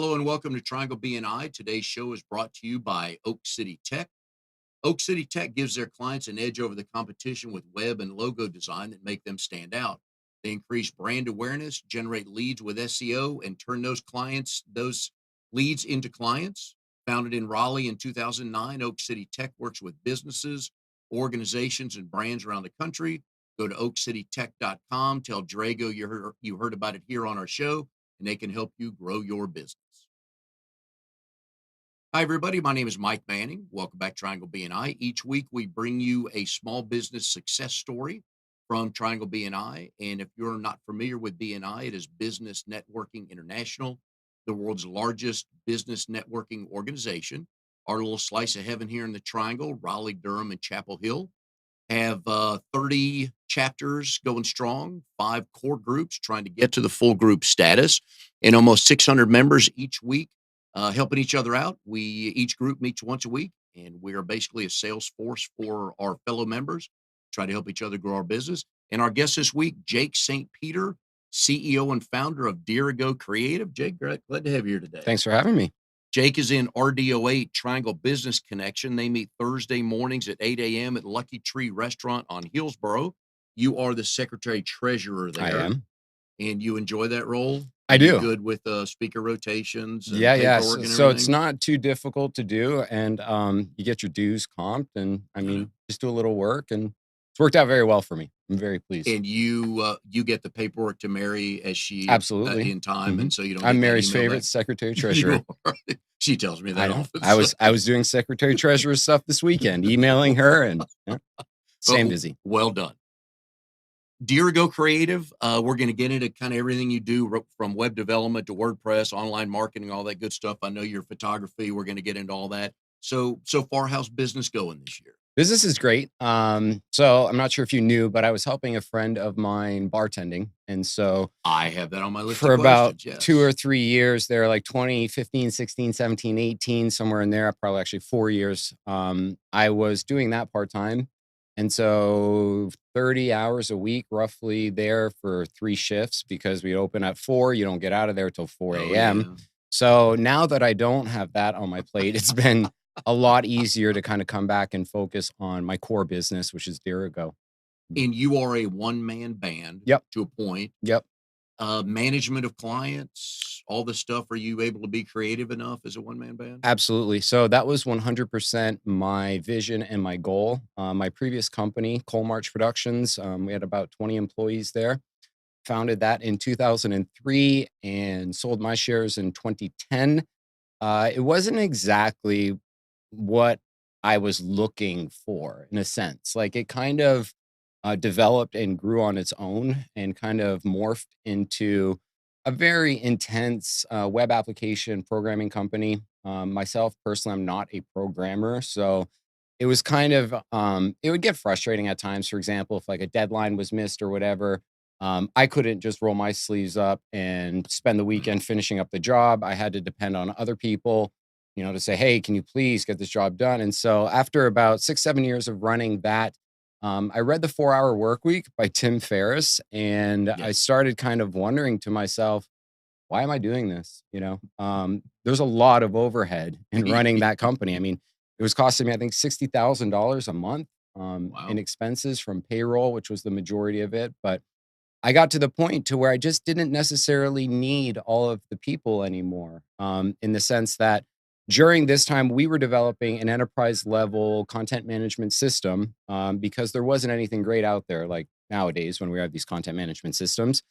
Hello and welcome to Triangle BNI. Today's show is brought to you by Oak City Tech. Oak City Tech gives their clients an edge over the competition with web and logo design that make them stand out. They increase brand awareness, generate leads with SEO, and turn those leads into clients. Founded in Raleigh in 2009, Oak City Tech works with businesses, organizations, and brands around the country. Go to oakcitytech.com. Tell Dirigo you heard about it here on our show, and they can help you grow your business. Hi, everybody. My name is Mike Manning. Welcome back to Triangle BNI. Each week, we bring you a small business success story from Triangle BNI. And if you're not familiar with BNI, it is Business Networking International, the world's largest business networking organization. Our little slice of heaven here in the Triangle, Raleigh, Durham, and Chapel Hill, have 30 chapters going strong, 5 core groups trying to get to the full group status, and almost 600 members each week helping each other out. Each group meets once a week, and we are basically a sales force for our fellow members, try to help each other grow our business. And our guest this week, Jake St. Peter, CEO and founder of Dirigo Creative. Jake, glad to have you here today. Thanks for having me. Jake is in RDO8 Triangle Business Connection. They meet Thursday mornings at 8 a.m. at Lucky Tree Restaurant on Hillsboro. You are the secretary treasurer there. I am. And you enjoy that role? I do. Good with speaker rotations? And Yeah. paperwork and So it's everything? not too difficult to do, and you get your dues comped, and just do a little work, and it's worked out very well for me. I'm very pleased. And you get the paperwork to Mary as she Absolutely in time, and so you don't. I'm get that Mary's email favorite back. secretary treasurer. She tells me that I know. often. I was doing secretary treasurer stuff this weekend, emailing her, and staying busy. Well done. Dirigo Creative, we're going to get into kind of everything you do from web development to WordPress, online marketing, all that good stuff. I know your photography. We're going to get into all that. So far, how's business going this year? Business is great. So I'm not sure if you knew, but I was helping a friend of mine bartending. And so I have that on my list for of about questions, yes. 2 or 3 years there, like 2015, 16, 17, 18, somewhere in there, probably actually 4 years. I was doing that part-time. And so 30 hours a week, roughly there for 3 shifts, because we open at 4, you don't get out of there till 4 a.m. Yeah. So now that I don't have that on my plate, it's been a lot easier to kind of come back and focus on my core business, which is Dirigo. And you are a one-man band. Yep. To a point. Yep. Management of clients, all this stuff. Are you able to be creative enough as a one-man band? Absolutely. So that was 100% my vision and my goal. My previous company, Cole March Productions, we had about 20 employees there. Founded that in 2003 and sold my shares in 2010. It wasn't exactly what I was looking for, in a sense. Like, it kind of developed and grew on its own and kind of morphed into a very intense web application programming company. Myself, personally, I'm not a programmer. So it was kind of, it would get frustrating at times. For example, if like a deadline was missed or whatever, I couldn't just roll my sleeves up and spend the weekend finishing up the job. I had to depend on other people, to say, hey, can you please get this job done? And so after about 6, 7 years of running that, I read The 4-Hour Workweek by Tim Ferriss, and I started kind of wondering to myself, why am I doing this? There's a lot of overhead in running that company. I mean, it was costing me, I think, $60,000 a month in expenses from payroll, which was the majority of it. But I got to the point to where I just didn't necessarily need all of the people anymore, in the sense that during this time, we were developing an enterprise level content management system, because there wasn't anything great out there like nowadays when we have these content management systems.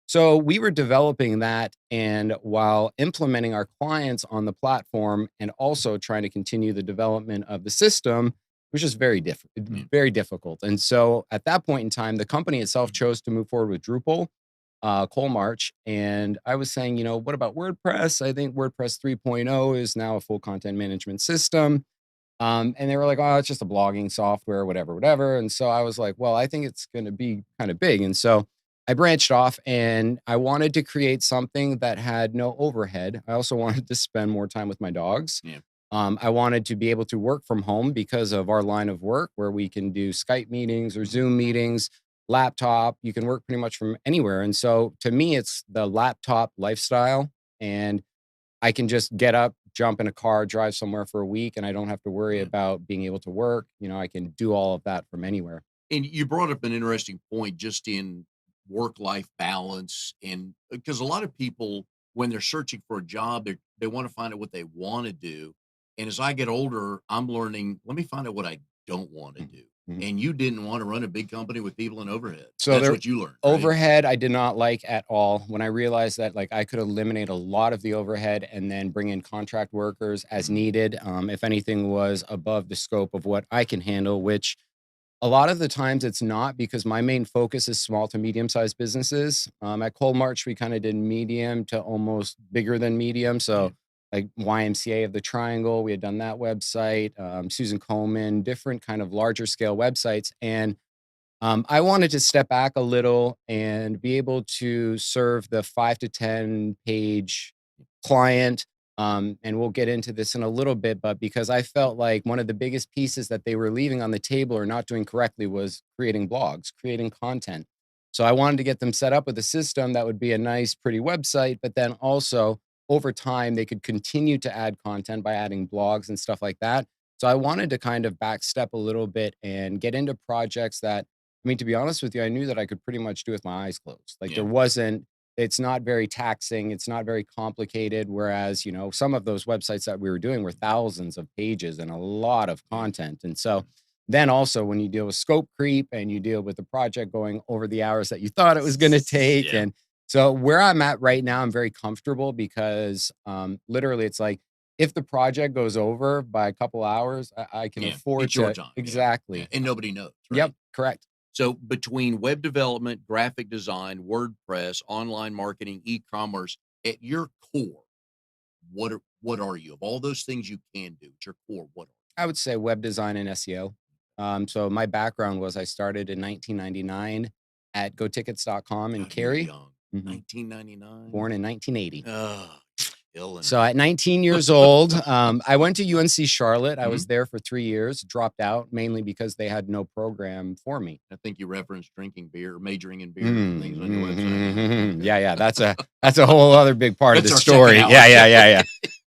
So we were developing that, and while implementing our clients on the platform and also trying to continue the development of the system, which is very difficult. And so at that point in time, the company itself chose to move forward with Drupal, Cole March. And I was saying, what about WordPress? I think WordPress 3.0 is now a full content management system. And they were like, oh, it's just a blogging software, whatever. And so I was like, well, I think it's going to be kind of big. And so I branched off, and I wanted to create something that had no overhead. I also wanted to spend more time with my dogs. Yeah. I wanted to be able to work from home because of our line of work, where we can do Skype meetings or Zoom meetings, laptop. You can work pretty much from anywhere. And so to me, it's the laptop lifestyle. And I can just get up, jump in a car, drive somewhere for a week, and I don't have to worry Yeah. about being able to work. I can do all of that from anywhere. And you brought up an interesting point just in work life balance. And because a lot of people, when they're searching for a job, they want to find out what they want to do. And as I get older, I'm learning, let me find out what I don't want to Mhm, do. mhm. And you didn't want to run a big company with people in overhead. So That's there what you learned, right? overhead, I did not like at all. When I realized that, like, I could eliminate a lot of the overhead and then bring in contract workers as Mhm. needed, if anything was above the scope of what I can handle, which a lot of the times it's not, because my main focus is small to medium-sized businesses. At Cold March, we kinda did medium to almost bigger than medium, Yeah. so, like, YMCA of the Triangle, we had done that website, Susan Komen, different kind of larger scale websites, and I wanted to step back a little and be able to serve the 5 to 10 page client. And we'll get into this in a little bit, but because I felt like one of the biggest pieces that they were leaving on the table or not doing correctly was creating blogs, creating content. So I wanted to get them set up with a system that would be a nice, pretty website, but then also over time, they could continue to add content by adding blogs and stuff like that. So I wanted to kind of backstep a little bit and get into projects that, I mean, to be honest with you, I knew that I could pretty much do with my eyes closed. Like, Yeah. it's not very taxing, it's not very complicated. Whereas, some of those websites that we were doing were thousands of pages and a lot of Yeah. content. And so then also when you deal with scope creep and you deal with the project going over the hours that you thought it was going to take. Yeah. And so where I'm at right now, I'm very comfortable because literally it's like, if the project goes over by a couple hours, I can Yeah. afford It's your to. time. Yeah. Yeah. Exactly. And nobody knows, Yep. right? Correct. So between web development, graphic design, WordPress, online marketing, e-commerce, at your core, what are you? Of all those things you can do, at your core, what are I would say web design and SEO. So my background was I started in 1999 at gotickets.com you? in God, you're Cary. young. Mhm. 1999? Born in 1980. Oh, killing So it. at 19 years old, I went to UNC Charlotte. I was Mhm. there for 3 years, dropped out mainly because they had no program for me. I think you referenced drinking beer, majoring in beer and things on your website. Yeah. Okay. Yeah, yeah, that's a whole other big part of the That's our second story. hour Yeah, show. yeah, yeah,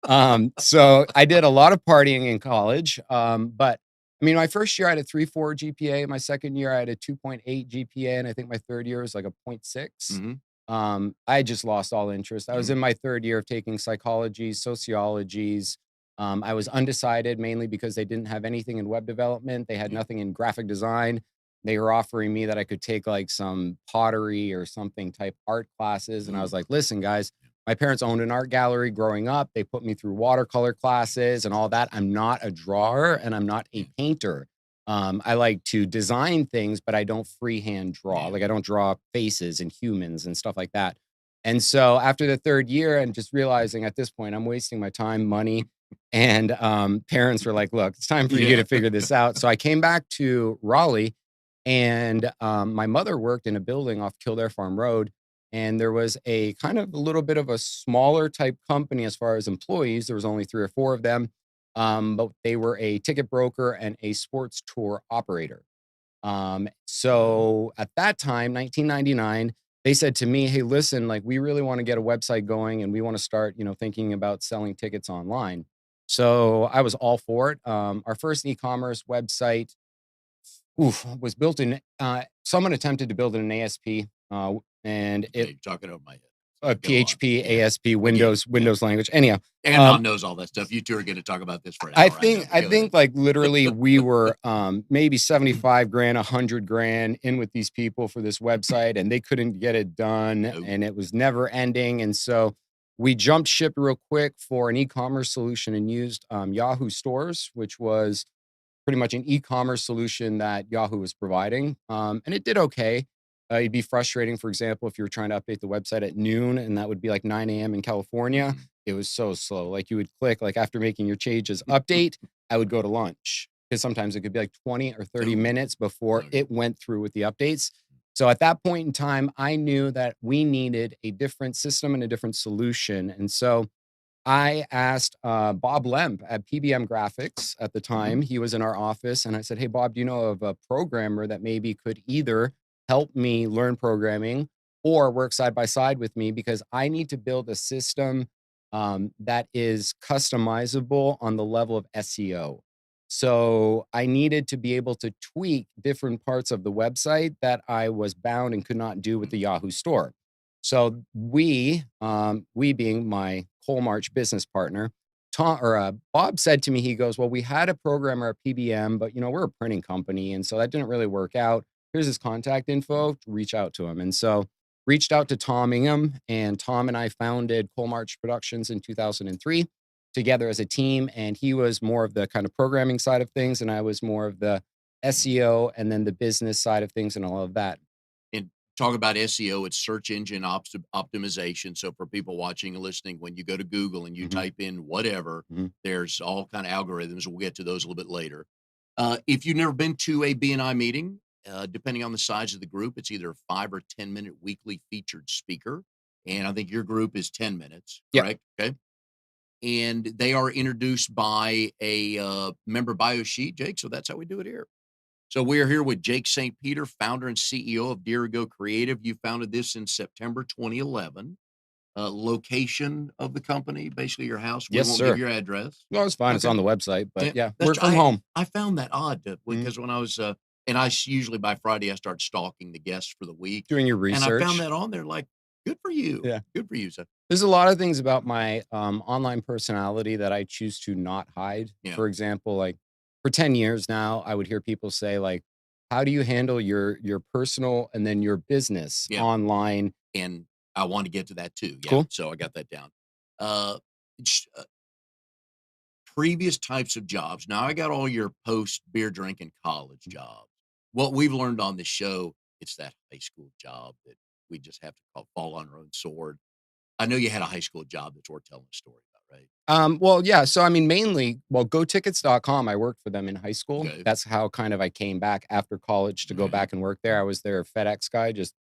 yeah. So I did a lot of partying in college, but I mean, my first year I had a 3.4 GPA. My second year I had a 2.8 GPA, and I think my third year was like a point 0.6. Mhm. I just lost all interest. I was Mhm. in my third year of taking psychology, sociologies. I was undecided mainly because they didn't have anything in web development. They had Yeah. nothing in graphic design. They were offering me that I could take like some pottery or something type art classes. And I Ooh. was like, listen, guys, my parents owned an art gallery growing up. They put me through watercolor classes and all that. I'm not a drawer and I'm not a Yeah. painter. I like to design things, but I don't freehand draw. Yeah. Like I don't draw faces and humans and stuff like that. And so after the third year and just realizing at this point I'm wasting my time, money, and parents were like, look, it's time for you Yeah. to figure this out. So I came back to Raleigh, and my mother worked in a building off Kildare Farm Road. And there was a kind of a little bit of a smaller type company as far as employees. There was only 3 or 4 of them, but they were a ticket broker and a sports tour operator. Oh. So at that time, 1999, they said to me, hey, listen, like we really want to get a website going and we want to start, thinking about selling tickets online. So I was all for it. Our first e-commerce website, was built in, someone attempted to build in an ASP, and Okay, it, you're talking over my head. a Go on. PHP, Yeah. ASP, I get it. Yeah. Windows language. Anyhow, Amnon um, knows all that stuff. You 2 are gonna talk about this for an I hour, I know, think but I go ahead. think like literally we were maybe 75 grand, 100 grand in with these people for this website, and they couldn't get it done Nope. and it was never ending. And so we jumped ship real quick for an e-commerce solution and used Yahoo stores, which was pretty much an e-commerce solution that Yahoo was providing. And it did okay. It'd be frustrating, for example, if you were trying to update the website at noon and that would be like 9 a.m. in California. Mhm. It was so slow. Like you would click, like after making your changes, update, I would go to lunch because sometimes it could be like 20 or 30 Ooh. minutes before Okay. it went through with the updates. So at that point in time, I knew that we needed a different system and a different solution. And so I asked Bob Lemp at PBM Graphics at the Mhm. time. He was in our office, and I said, "Hey, Bob, do you know of a programmer that maybe could either help me learn programming or work side by side with me because I need to build a system that is customizable on the level of SEO. So I needed to be able to tweak different parts of the website that I was bound and could not do with the Yahoo store. So we being my Cole March business partner, Bob said to me, he goes, "Well, we had a programmer at PBM, but we're a printing company, and so that didn't really work out. Here's his contact info. Reach out to him." And so reached out to Tom Ingham, and Tom and I founded Cole March Productions in 2003 together as a team. And he was more of the kind of programming side of things, and I was more of the SEO and then the business side of things and all of that. And talk about SEO, it's search engine optimization. So for people watching and listening, when you go to Google and you Mhm, type in whatever, mhm. there's all kind of algorithms. We'll get to those a little bit later. If you've never been to a BNI meeting, depending on the size of the group, it's either a 5 or 10 minute weekly featured speaker. And I think your group is 10 minutes, Yep. correct? Okay. And they are introduced by a member bio sheet, Jake. So that's how we do it here. So we are here with Jake St. Peter, founder and CEO of Dirigo Creative. You founded this in September 2011. Location of the company, basically your house. We Yes, won't give sir. your address. No, it's fine. It's Okay. on the website, but Yeah, yeah, that's work from home. I found that odd Mhm. because when I was and usually by Friday I start stalking the guests for the week, Doing your and I found research. that on there. Like, good for you, Yeah. good for you. So There's a lot of things about my online personality that I choose to not hide. yeah, For example, like for 10 years now, I would hear people say, like, how do you handle your personal and then your business yeah. online? And I want to get to that too. Yeah, Cool. so I got that down. Uh, sh- uh, Previous types of jobs. Now I got all your post beer drinking college jobs. What we've learned on the show, it's that high school job that we just have to fall on our own sword. I know you had a high school job that's worth telling a story about, right? Well, yeah. So, I mean, mainly, well, gotickets.com, I worked for them in high school. Okay. That's how kind of I came back after college to go Mhm. back and work there. I was their FedEx guy. Just,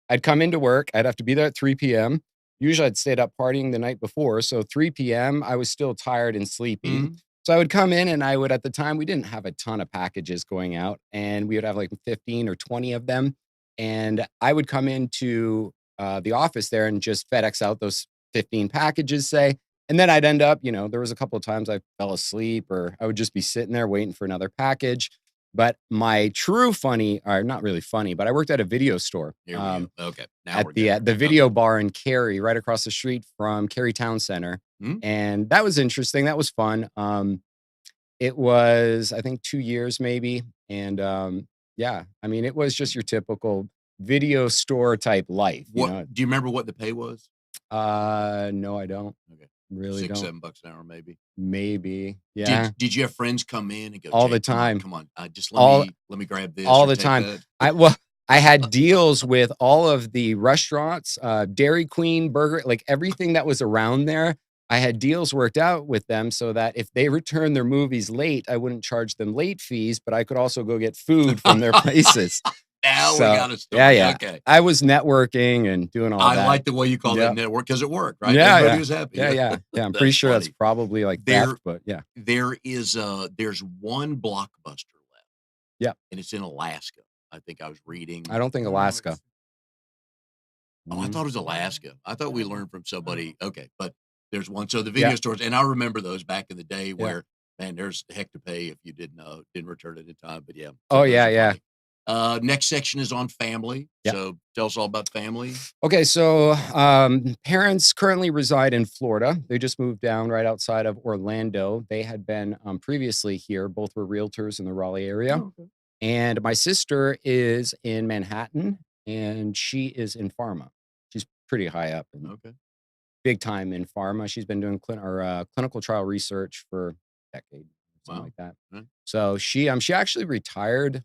I'd come into work, I'd have to be there at 3 p.m. Usually I'd stayed up partying the night before. So 3 p.m., I was still tired and sleepy. Mhm. So I would come in and I would, at the time, we didn't have a ton of packages going out, and we would have like 15 or 20 of them. And I would come into the office there and just FedEx out those 15 packages, say. And then I'd end up, there was a couple of times I fell asleep or I would just be sitting there waiting for another package. But my true funny, or not really funny, but I worked at a video store. Here we go. Okay. Now At we're the getting at the there. Okay. video bar in Cary, right across the street from Cary Town Center, Mhm. and that was interesting, that was fun. It was, I think, 2 years maybe, and, yeah, I mean, it was just your typical video store type life, you What know? do you remember what the pay was? No, I don't. Okay. Really 6, don't. $7 an hour, maybe. Maybe. Did Yeah, did you have friends come in and go, all the "Jake, time. come on, just All let me grab this all or the take time. that?" I had deals with all of the restaurants, Dairy Queen, Burger, like everything that was around there. I had deals worked out with them so that if they returned their movies late, I wouldn't charge them late fees, but I could also go get food from their places. Now we So, got a yeah, story. yeah. Okay. I was networking and doing all I that. like the way you call that Yeah. network because it worked, right? Yeah, Everybody yeah. was happy. Yeah, Yeah. yeah. Yeah, I'm pretty That's sure that's funny. probably like There theft, but yeah. there's one Blockbuster left, Yeah. and it's in Alaska. I think I was reading. I don't think No, Alaska. it's Oh, I Mhm. thought it was no, Alaska. I thought we no, learned from no. somebody. Okay, but there's one. So the Yeah, video stores, and I remember those back in the day yeah. where, man, there's heck to pay if you didn't return it in time. But yeah, Oh, so those yeah, are yeah. funny. Next section is on family. Yeah. So tell us all about family. Okay, so parents currently reside in Florida. They just moved down right outside of Orlando. They had been previously here. Both were realtors in the Raleigh area. Oh, okay. And my sister is in Manhattan, and she is in pharma. She's pretty high up and Okay. big time in pharma. She's been doing clinical trial research for a decade, something Wow. like that. Right. So she actually retired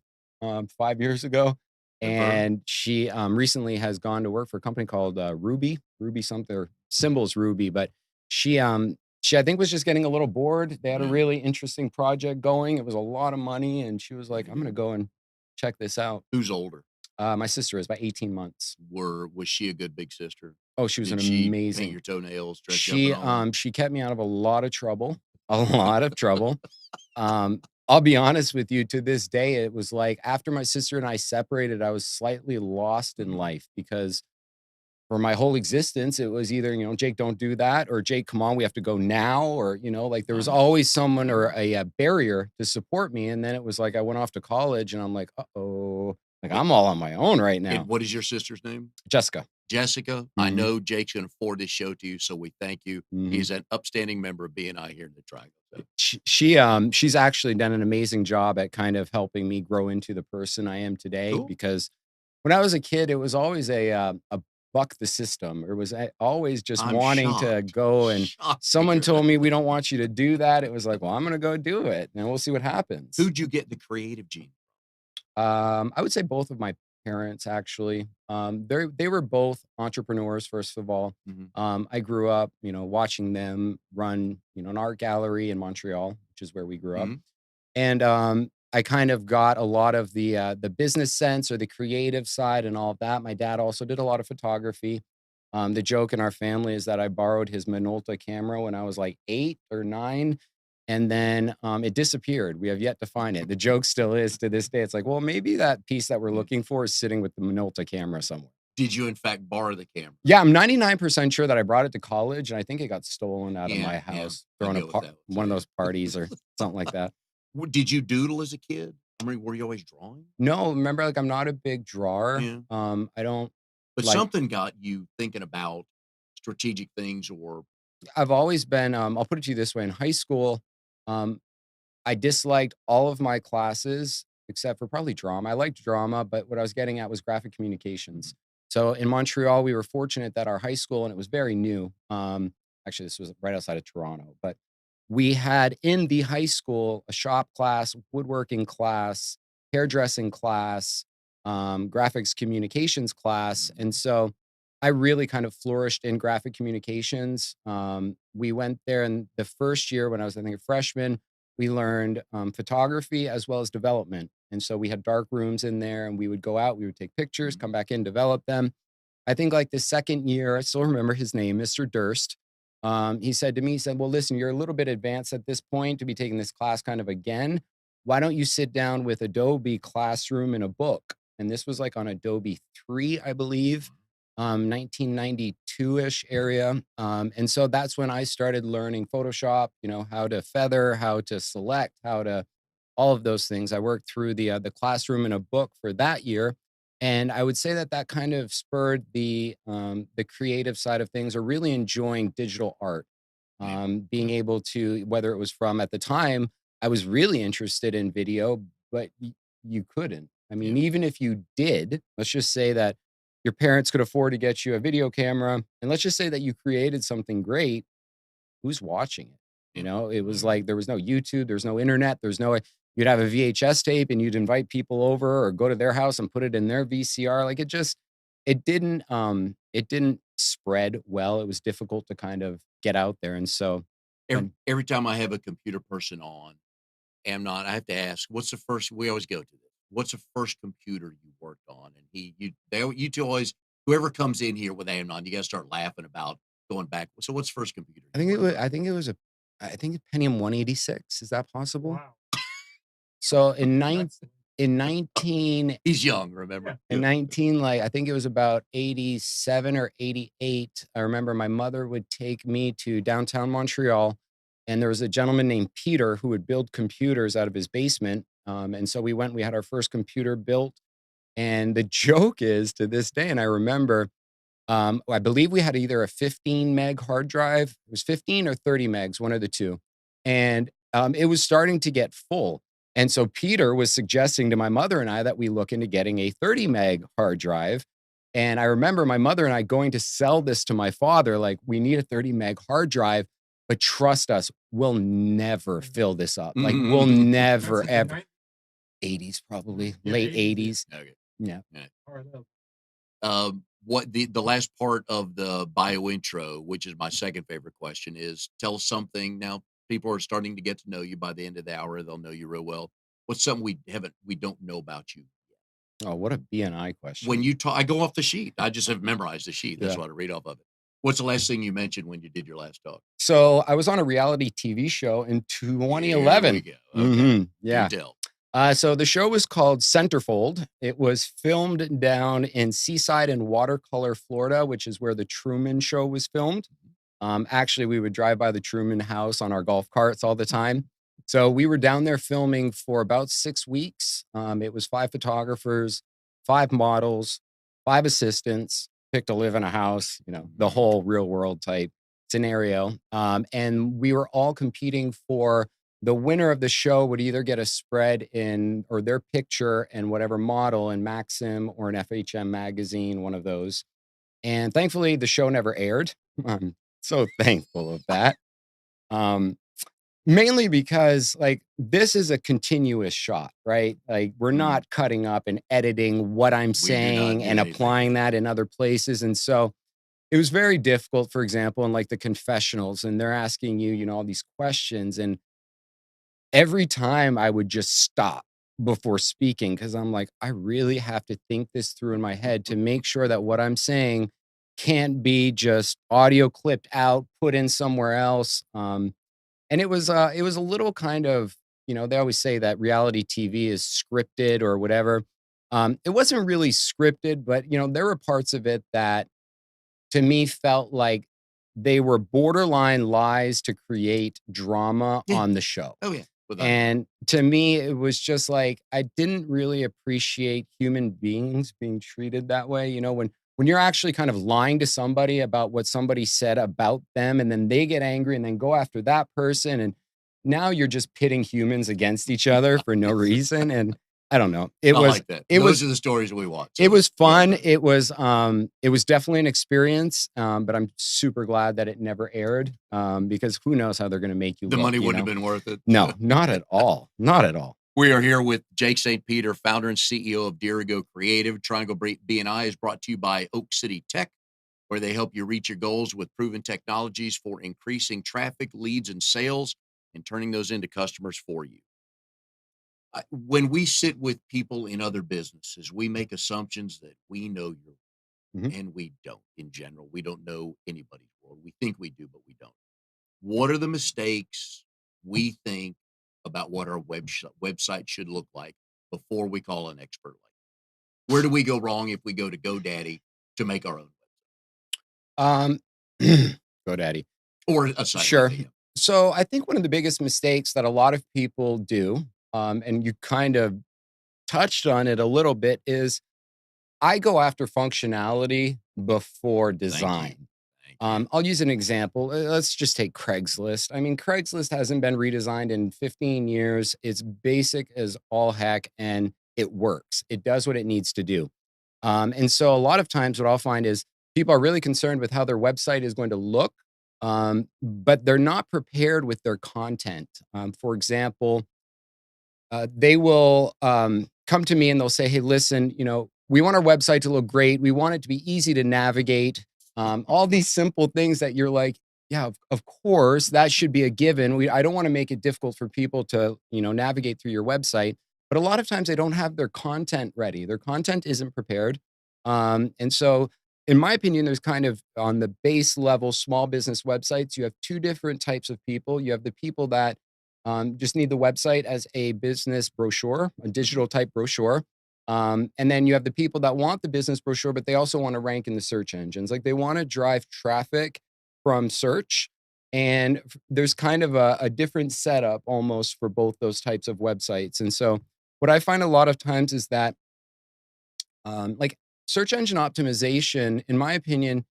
5 years ago, Good for her. and she recently has gone to work for a company called Ruby something. Or symbols Ruby, but she I think was just getting a little bored. They had a Yeah. really interesting project going. It was a lot of money, and she was like, Very "I'm gonna good. go and check this out." Who's older? My sister is about 18 months. Was she a good big sister? Oh, she was an Did she paint amazing. your toenails, dress you up, and all? She kept me out of a lot of trouble, a lot of trouble. I'll be honest with you, to this day, it was like after my sister and I separated, I was slightly lost in Mhm. life because for my whole existence, it was either, Jake, don't do that, or Jake, come on, we have to go now, or, like there was Nice. always someone or a barrier to support me. And then it was like I went off to college and I'm like, uh-oh, like What I'm all on my own right and now. what is your sister's name? Jessica. Jessica. I Hmm. know Jake's gonna forward this show to you, so we thank you. Hmm. He's an upstanding member of BNI here in the Triangle. So She's actually done an amazing job at kind of helping me grow into the person I am today. cool. Because when I was a kid, it was always a buck the system. It was always just I'm wanting to shocked. go, and Shocked to someone hear that. told me we don't want you to do that. It was like, well, I'm going to go do it, and we'll see what happens. Who'd you get the creative gene? I would say both of my parents actually. They were both entrepreneurs. First of all, Mhm, I grew up, watching them run, an art gallery in Montreal, which is where we grew up. mhm, And I kind of got a lot of the business sense or the creative side and all of that. My dad also did a lot of photography. The joke in our family is that I borrowed his Minolta camera when I was like 8 or 9, and then it disappeared. We have yet to find it. The joke still is to this day. It's like, well, maybe that piece that we're mm. looking for is sitting with the Minolta camera somewhere. Did you in fact borrow the camera? Yeah, I'm 99% sure that I brought it to college, and I think it got stolen out of Yeah, my yeah, house, I'll thrown a go with that one of one too. those parties or something like that. Did you doodle as a kid? I mean, were you always drawing? No, remember, like, I'm not a big drawer. Yeah, I don't but like something got you thinking about strategic things or I've always been, I'll put it to you this way, in high school, um, I disliked all of my classes except for probably drama. I liked drama, but what I was getting at was graphic mhm, communications. So in Montreal, we were fortunate that our high school, and it was very new. Actually, this was right outside of Toronto, but we had in the high school a shop class, woodworking class, hairdressing class, graphics communications class. mhm, And so I really kind of flourished in graphic communications. We went there in the first year when I was, I think, a freshman. We learned photography as well as development. And so we had dark rooms in there, and we would go out, we would take pictures, mhm, come back in, develop them. I think like the second year, I still remember his name, Mr. Durst. He said to me, he said, well, listen, you're a little bit advanced at this point to be taking this class kind of again. Why don't you sit down with Adobe Classroom in a book? And this was like on Adobe 3, I believe, 1992-ish area. And so that's when I started learning Photoshop, how to feather, how to select, how to all of those things. I worked through the classroom in a book for that year, and I would say that that kind of spurred the creative side of things, or really enjoying digital art. yeah, Being yeah, able to, whether it was from at the time, I was really interested in video, but you couldn't. I mean, yeah, even if you did, let's just say that your parents could afford to get you a video camera, and let's just say that you created something great, who's watching it? yeah, It I was agree. like there was no YouTube, there's no internet, there's no you'd have a VHS tape and you'd invite people over or go to their house and put it in their VCR. Like it didn't spread well. It was difficult to kind of get out there. And so Every when every time I have a computer person on, I have to ask, what's the first we always go to this. What's the first computer you worked on? And you two always whoever comes in here with Amnon, you gotta start laughing about going back. So what's the first computer I you think it worked was on? I think it was a I think Pentium 186. Is that possible? Wow. So That's in 19 He's young, remember? yeah. in Yeah. 19, like, I think it was about 87 or 88, I remember my mother would take me to downtown Montreal, and there was a gentleman named Peter who would build computers out of his basement. And so we had our first computer built. And the joke is to this day, and I remember, I believe we had either a 15 meg hard drive. It was 15 or 30 megs, one of the two. And it was starting to get full. And so Peter was suggesting to my mother and I that we look into getting a 30 meg hard drive. And I remember my mother and I going to sell this to my father, like, we need a 30 meg hard drive, but trust us, we'll never fill this up. Like, we'll That's never, in the ever. night. 80s, probably, Yeah, late 80s, yeah. 80s. Okay. Yeah. Yeah. Or the What the last part of the bio intro, which is my second favorite question, is tell us something. Now, people are starting to get to know you by the end of the hour. They'll know you real well. What's something we don't know about you? Oh, what a BNI When question. you talk, I go off the sheet. I just have memorized the sheet. That's Yeah. what I read off of it. What's the last thing you mentioned when you did your last talk? So I was on a reality TV show in Here we 2011. go. Okay. Do Yeah. tell. So the show was called Centerfold. It was filmed down in Seaside and Watercolor, Florida, which is where the Truman Show was filmed. Actually, we would drive by the Truman House on our golf carts all the time. So we were down there filming for about 6 weeks. It was five photographers, five models, five assistants, picked to live in a house, the Mhm. whole real world type scenario. And we were all competing for the winner of the show would either get a spread in or their picture and whatever model in Maxim or an FHM magazine, one of those. And thankfully, the show never aired. I'm so thankful of that. Um, Mainly because, like, this is a continuous shot, right? Like, we're Mhm. not cutting up and editing what I'm We do not saying do and anything applying like that that. in other places. And so it was very difficult, for example, in like the confessionals, and they're asking you, all these questions. And every time I would just stop before speaking because I'm like, I really have to think this through in my head to make sure that what I'm saying can't be just audio clipped out, put in somewhere else. And it was a little kind of, they always say that reality TV is scripted or whatever. It wasn't really scripted, but there were parts of it that to me felt like they were borderline lies to create drama Yeah. on the show. Oh, yeah. Without a doubt. And to me, it was just like I didn't really appreciate human beings being treated that way. When you're actually kind of lying to somebody about what somebody said about them, and then they get angry and then go after that person, and now you're just pitting humans against each other for no reason. And I don't know. It I was like that. it Those was are the stories we want. it So was well fun. done. It was definitely an experience, but I'm super glad that it never aired, because who knows how they're gonna make you The look, money you wouldn't know? have been worth it. No, not at all, not at all. We are here with Jake St. Peter, founder and CEO of Dirigo Creative. BNI is brought to you by Oak City Tech, where they help you reach your goals with proven technologies for increasing traffic, leads, and sales, and turning those into customers for you. When we sit with people in other businesses, we make assumptions that we know your Mhm, and we don't. In general, we don't know anybody's world. We think we do, but we don't. What are the mistakes we think about what our website should look like before we call an expert? Like, where do we go wrong if we go to GoDaddy to make our own um, GoDaddy. or a site like Sure. that? Yeah. So, I think one of the biggest mistakes that a lot of people do, and you kind of touched on it a little bit, is I go after functionality before Thank you. design. Thank you. I'll use an example. Let's just take Craigslist. I mean, Craigslist hasn't been redesigned in 15 years. It's basic as all heck, and it works. It does what it needs to do. And so, a lot of times, what I'll find is people are really concerned with how their website is going to look, but they're not prepared with their content. For example, they will come to me and they'll say, "Hey, listen, we want our website to look great. We want it to be easy to navigate. All these simple things that you're like, yeah, of course, that should be a given. I don't want to make it difficult for people to, navigate through your website. But a lot of times they don't have their content ready. Their content isn't prepared. And so, in my opinion, there's kind of on the base level, small business websites, you have two different types of people. You have the people that just need the website as a business brochure, a Mhm. digital type brochure. And then you have the people that want the business brochure, but they also want to rank in the search engines. Like they want to drive traffic from search. And there's kind of a different setup almost for both those types of websites. And so, what I find a lot of times is that, like, search engine optimization, in my opinion,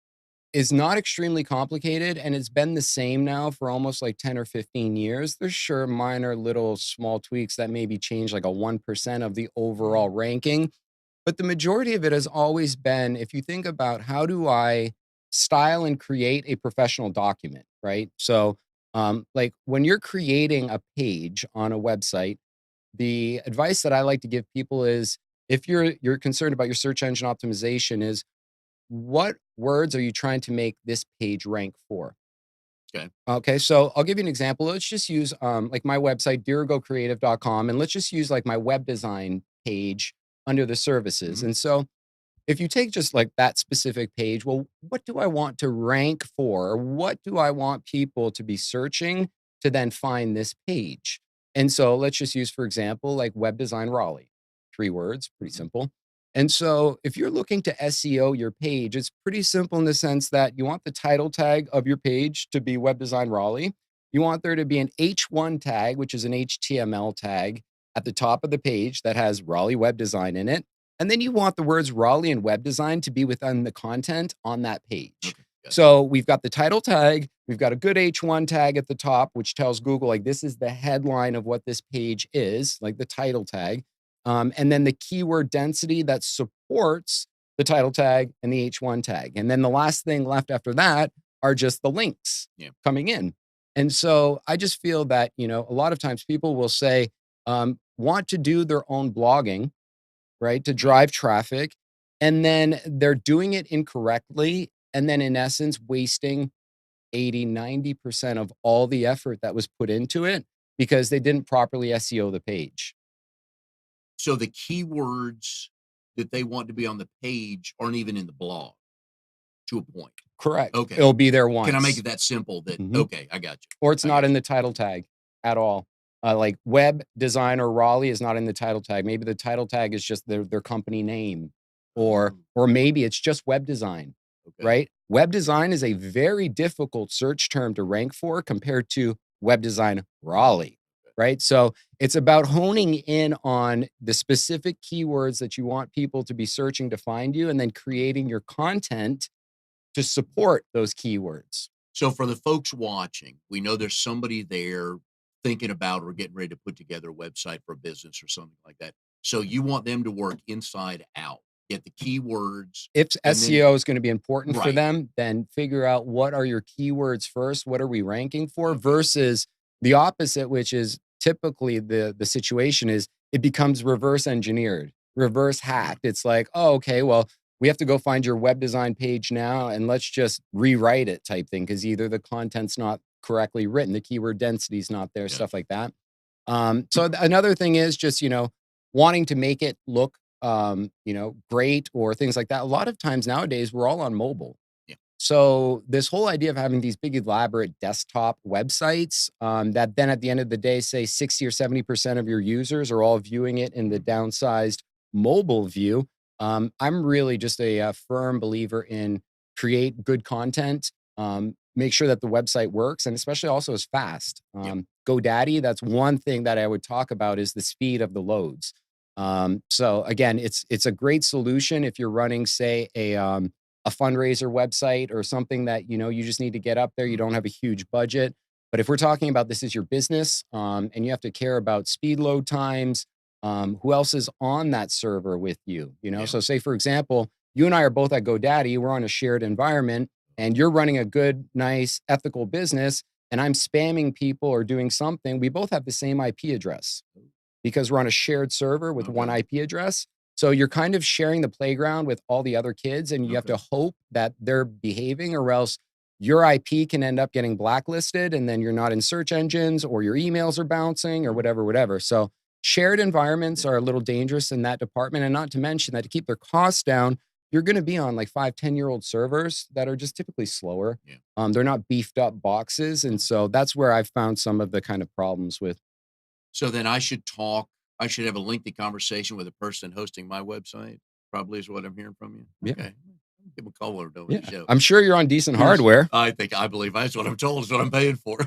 is not extremely complicated, and it's been the same now for almost like 10 or 15 years. There's sure minor little small tweaks that maybe change like a 1% of the overall Mhm. ranking, but the majority of it has always been, if you think about how do I style and create a professional document, right? So, like when you're creating a page on a website, the advice that I like to give people is if you're concerned about your search engine optimization is what words are you trying to make this page rank for? Okay. Okay, so I'll give you an example. Let's just use like my website, dirigocreative.com, and let's just use like my web design page under the services. Mhm. And so if you take just like that specific page, well, what do I want to rank for? Or what do I want people to be searching to then find this page? And so let's just use, for example, like web design Raleigh, 3 words, pretty Mhm. simple. And so if you're looking to SEO your page, it's pretty simple in the sense that you want the title tag of your page to be web design Raleigh. You want there to be an H1 tag, which is an HTML tag at the top of the page that has Raleigh web design in it. And then you want the words Raleigh and web design to be within the content on that page. Okay, gotcha. So we've got the title tag, we've got a good H1 tag at the top, which tells Google, like, this is the headline of what this page is, like the title tag. And then the keyword density that supports the title tag and the H1 tag. And then the last thing left after that are just the links Yeah. coming in. And so I just feel that, a lot of times people will say, want to do their own blogging, right, to Right. drive traffic. And then they're doing it incorrectly. And then in essence, wasting 80, 90% of all the effort that was put into it because they didn't properly SEO the page. So the keywords that they want to be on the page aren't even in the blog to a point. Correct. Okay. It'll be there Can I make once. it that simple that Mhm. okay, I got you. Or it's I not got in you. the title tag at all. Like web designer Raleigh is not in the title tag. Maybe the title tag is just their company name, or Oh, maybe it's just web design, okay. right? Web design is a very difficult search term to rank for compared to web design Raleigh, Okay. right? So it's about honing in on the specific keywords that you want people to be searching to find you, and then creating your content to support those keywords. So for the folks watching, we know there's somebody there thinking about or getting ready to put together a website for a business or something like that. So you want them to work inside out, get the keywords, If and then SEO is going to be important for right. them, then figure out what are your keywords first, what are we ranking for, Okay. versus the opposite, which is typically the situation is it becomes reverse engineered, reverse Yeah. hacked. It's like, oh, okay, well, we have to go find your web design page now and let's just rewrite it type thing because either the content's not correctly written, the keyword density is not there, stuff Gotcha. like that. Another thing is just, wanting to make it look, great or things like that. A lot of times nowadays, we're all on mobile. Yeah. So this whole idea of having these big elaborate desktop websites, that then at the end of the day, say 60 or 70% of your users are all viewing it in the downsized mobile view. I'm really just a firm believer in create good content, make sure that the website works, and especially also is fast. Yeah. GoDaddy, that's one thing that I would talk about is the speed of the loads. So again, it's a great solution if you're running, say, a fundraiser website or something that you just need to get up there. You don't Mhm. have a huge budget. But if we're talking about this is your business, and you have to care about speed load times, who else is on that server with you? Yeah. So say for example, you and I are both at GoDaddy. We're on a shared environment, and you're running a good, nice, ethical business, and I'm spamming people or doing something. We both have the same IP address because we're on a shared server with one Okay. IP address. So you're kind of sharing the playground with all the other kids, and you have Okay. to hope that they're behaving, or else your IP can end up getting blacklisted, and then you're not in search engines, or your emails are bouncing, or Mhm. whatever, whatever. So shared environments Yeah. are a little dangerous in that department. And not to mention that to keep their costs down, you're going to be on like 5, 10-year-old servers that are just typically slower. Yeah. They're not beefed up boxes. And so that's where I've found some of the kind of problems with. So then I should have a lengthy conversation with the person hosting my website, probably is what I'm hearing from you. Yeah. Okay. Give 'em a call over the Yeah. show. I'm sure you're on decent Yes. hardware. I believe that's what I'm told is what I'm paying for.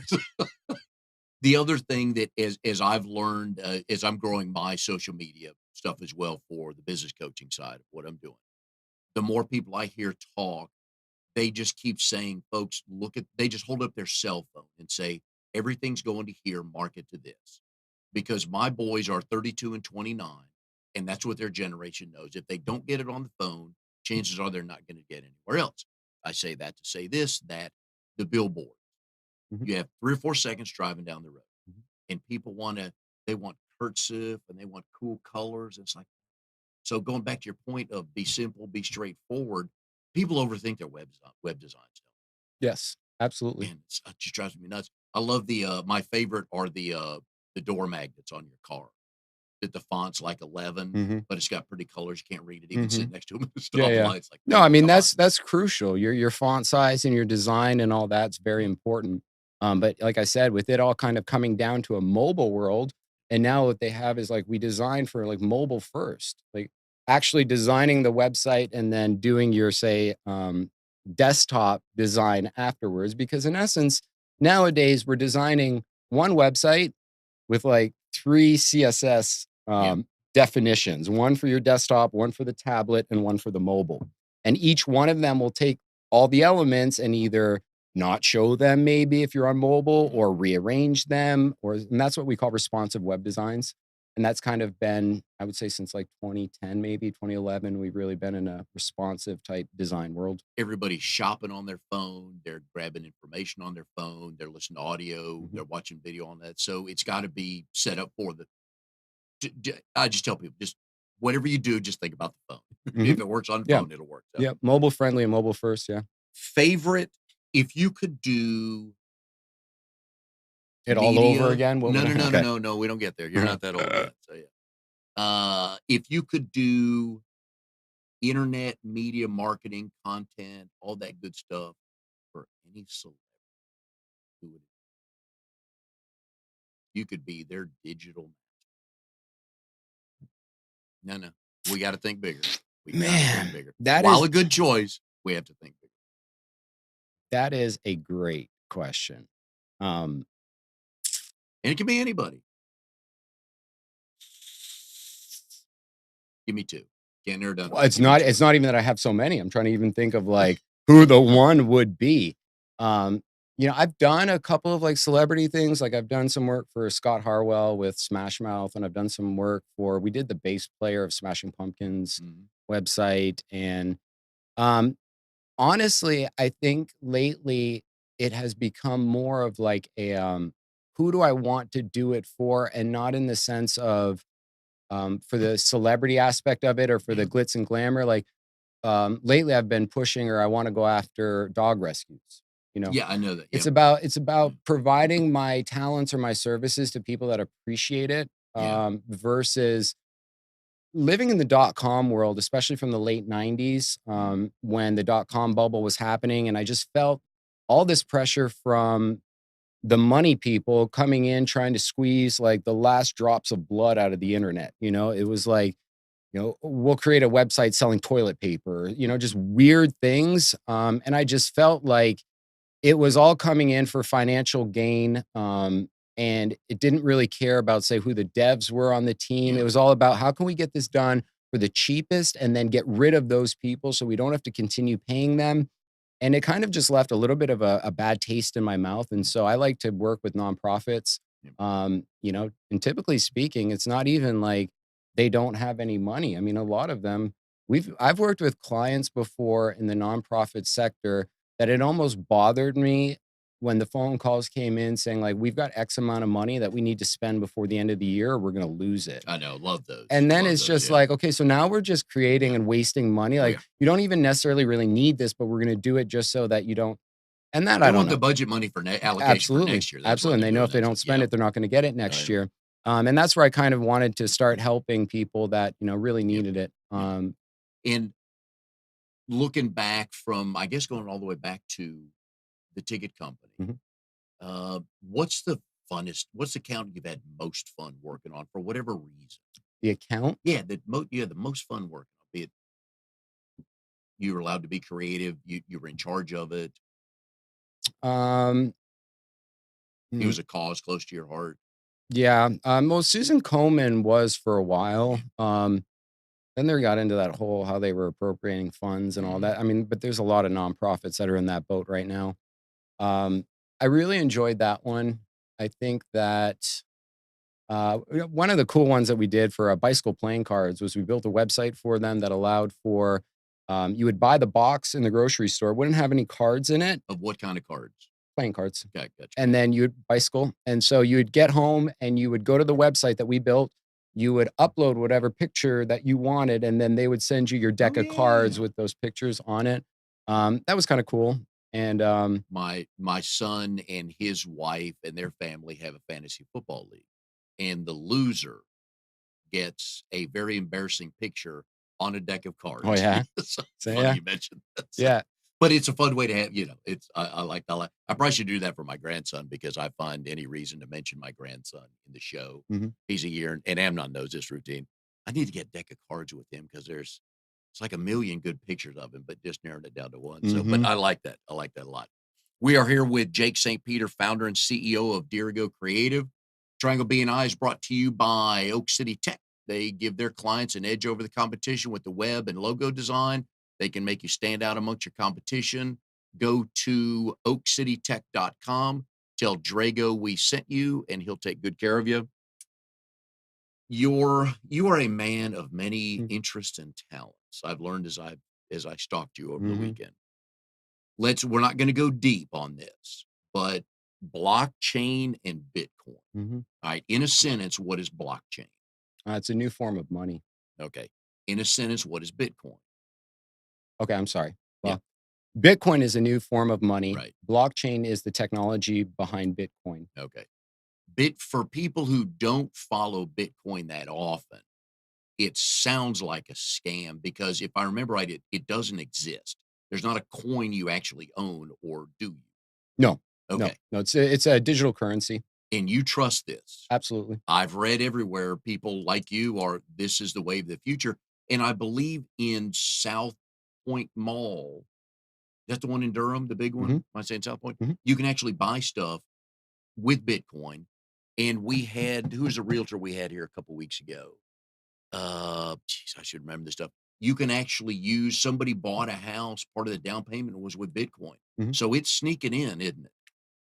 The other thing that as I've learned, as I'm growing my social media stuff as well for the business coaching side of what I'm doing, the more people I hear talk, they just keep saying, folks, they just hold up their cell phone and say, everything's going to here, market to this. Because my boys are 32 and 29, and that's what their generation knows. If they don't get it on the phone, chances are they're not going to get anywhere else. I say that to say this, that the billboard, Mhm, you have 3 or 4 seconds driving down the road, mhm. and they want cursive and they want cool colors. It's like, so going back to your point of be simple, be straightforward, people overthink their web design stuff. Yes, absolutely. And it just drives me nuts. I love my favorite are the door magnets on your car that the font's like 11, Mhm, but it's got pretty colors. You can't read it even mhm. sitting next to them in the Yeah, yeah. stoplights. Like, No, I people, mean, come on. that's crucial. Your font size and your design and all that's very Yeah. important. But like I said, with it all kind of coming down to a mobile world, and now what they have is like we design for like mobile first, like actually designing the website and then doing your say desktop design afterwards. Because in essence, nowadays we're designing one website with like 3 CSS Yeah. definitions, one for your desktop, one for the tablet, and one for the mobile. And each one of them will take all the elements and either not show them maybe if you're on mobile Mhm. or rearrange them or and that's what we call responsive web designs. And that's kind of been, I would say since like 2010, maybe 2011, we've really been in a responsive type design world. Everybody's shopping on their phone, they're grabbing information on their phone, they're listening to audio, Mhm. they're watching video on that, so it's gotta be set up for the I just tell people, just whatever you do, just think about the phone. If Mhm. it works on Yeah. phone, it'll work, so Yeah. Mobile friendly and mobile first. Yeah. favorite if you could do It all over media again. What no, would no, I? no, no, Okay. no, no, we don't get there, you're Uh-huh. not that old yet, so, yeah. If you could do internet media marketing, content, all that good stuff for any celebrity, who would you could be their digital no, no, we gotta think bigger. We gotta think Man, bigger. that While is a good choice, we have to think bigger. that is a great question. Um, And it can be anybody. Give me 2. Can't narrow it down to well, 1. Give me 2. it's not even that I have so many. I'm trying to even think of like who the one would be. Um, I've done a couple of like celebrity things. Like I've done some work for Scott Harwell with Smash Mouth, and I've done some work for we did the bass player of Smashing Pumpkins Mhm. website. And um honestly, I think lately it has become more of like a who do I want to do it for? And not in the sense of for the celebrity aspect of it or for Yeah. the glitz and glamour. Like lately I've been pushing or I want to go after dog rescues. You know, Yeah, I know that. it's Yep. about it's about Mm. providing my talents or my services to people that appreciate it Yeah. versus living in the dot-com world, especially from the late 90s, Mhm. when the dot-com bubble was happening, and I just felt all this pressure from the money people coming in trying to squeeze like the last drops of blood out of the internet. It was like, we'll create a website selling toilet paper, just weird things. And I just felt like it was all coming in for financial gain. And it didn't really care about, say, who the devs were on the team. It Yeah. was all about how can we get this done for the cheapest and then get rid of those people so we don't have to continue paying them. And it kind of just left a little bit of a bad taste in my mouth. And so I like to work with nonprofits. Yep. And typically speaking, it's not even like they don't have any money. I mean, a lot of them, I've worked with clients before in the nonprofit sector that it almost bothered me when the phone calls came in saying like, we've got X amount of money that we need to spend before the end of the year, or we're going to lose it. I know. Love those. And then Love it's those. just Yeah. like, okay, so now we're just creating Yeah. and wasting money. Oh, Like yeah. you don't even necessarily really need this, but we're going to do it just so that you don't. And that They I don't want the know. budget money for allocation for Absolutely. next year. That's why Absolutely. And they're they know doing if they that. So, don't spend yeah. it, they're not going to get it Oh, next yeah. year. And that's where I kind of wanted to start helping people that, really Yeah. needed it. Yeah. And looking back from, I guess, going all the way back to the ticket company, Mhm. what's the what's the account you've had most fun working on for whatever reason? The account. Yeah, the most fun working on, be it you were allowed to be creative, you were in charge of it, Um, it mm, was a cause close to your heart. yeah. Well, Susan Komen was for a while. Yeah. Then they got into that whole how they were appropriating funds and all Mhm. that. I mean, but there's a lot of nonprofits that are in that boat right now. Um, I really enjoyed that one. I think that one of the cool ones that we did for bicycle playing cards was we built a website for them that allowed for you would buy the box in the grocery store, wouldn't have any cards in it, Of what kind of cards? playing cards, Okay, gotcha, and yeah. then you'd bicycle. And so you would get home and you would go to the website that we built. You would upload whatever picture that you wanted, and then they would send you your Oh, deck of cards yeah. with those pictures on it. That was kind of cool. And My son and his wife and their family have a fantasy football league, and the loser gets a very embarrassing picture on a deck of oh cards. yeah, So so funny yeah, you mentioned that, so yeah. but it's a fun way to have, it's I probably should do that for my grandson because I find any reason to mention my grandson in the show. Mhm, He's a year, and Amnon knows this routine. I need to get a deck of cards with him because it's like a million good pictures of him, but just narrowing it down to one. So, but mhm. I like that. I like that a lot. We are here with Jake St. Peter, founder and CEO of Dirigo Creative. Triangle BNI is brought to you by Oak City Tech. They give their clients an edge over the competition with the web and logo design. They can make you stand out amongst your competition. Go to oakcitytech.com. Tell Drago we sent you, and he'll take good care of you. You are a man of many Mm, interests and talents. I've learned as I stalked you over the mhm, weekend. We're not going to go deep on this, but blockchain and Bitcoin. mhm. All right. In a sentence, what is blockchain? It's a new form of money. Okay. In a sentence, what is Bitcoin? Okay, I'm sorry. Yeah. Well, Bitcoin is a new form of money. Right. Blockchain is the technology behind Bitcoin. Okay. Bit for people who don't follow Bitcoin that often, it sounds like a scam because if I remember right, it doesn't exist. There's not a coin you actually own, or do you? No, no, Okay. no. It's a digital currency. And you trust this. Absolutely. I've read everywhere people like you are, this is the wave of the future. And I believe in South Point Mall, that's the one in Durham, the big one. Mhm, Am I saying South Point? mhm. You can actually buy stuff with Bitcoin. And we had, who was a realtor we had here a couple weeks ago? Geez, I should remember this stuff. You can actually use, somebody bought a house, part of the down payment was with Bitcoin. Mhm. So it's sneaking in, isn't it?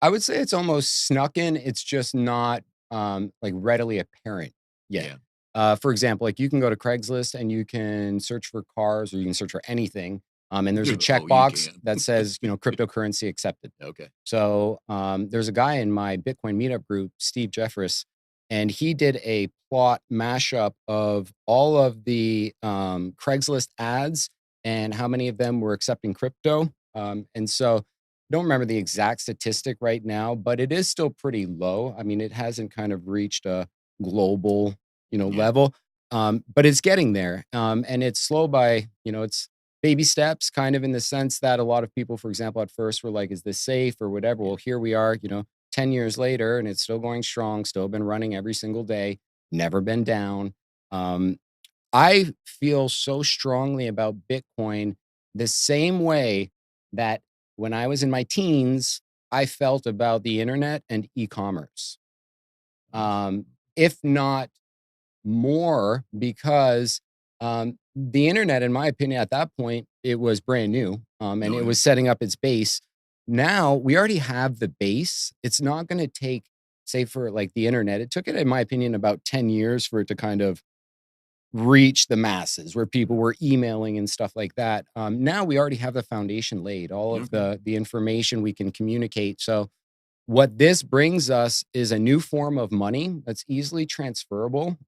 I would say it's almost snuck in. It's just not like readily apparent yet. Yeah. For example, like you can go to Craigslist and you can search for cars or you can search for anything. And there's a Oh, you checkbox can. that says, cryptocurrency accepted. Okay. So there's a guy in my Bitcoin meetup group, Steve Jeffress, and he did a plot mashup of all of the Craigslist ads and how many of them were accepting crypto. And so don't remember the exact statistic right now, but it is still pretty low. I mean, it hasn't kind of reached a global, Yeah. level, but it's getting there. And it's slow by, it's baby steps, kind of in the sense that a lot of people, for example, at first were like, "Is this safe or whatever?" Yeah. Well, here we are, 10 years later, and it's still going strong. Still been running every single day. Never been down. Um, I feel so strongly about Bitcoin the same way that when I was in my teens, I felt about the internet and e-commerce. Mhm. If not more, because the internet, in my opinion, at that point, it was brand new and Oh, it yeah. was setting up its base. Now we already have the base. It's not going to take, say, for like the internet, it took it, in my opinion, about 10 years for it to kind of reach the masses where people Mhm. were emailing and stuff like that. Now we already have the foundation laid, all of Okay. the information we can communicate. So what this brings us is a new form of money that's easily transferable.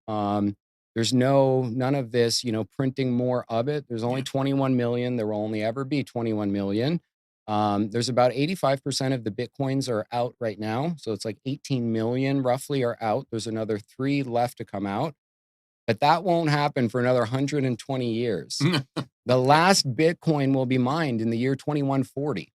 There's none of this, printing more of it. There's only Yeah. 21 million. There will only ever be 21 million. There's about 85% of the Bitcoins are out right now. So it's like 18 million roughly are out. There's another three left to come out, but that won't happen for another 120 years. The last Bitcoin will be mined in the year 2140.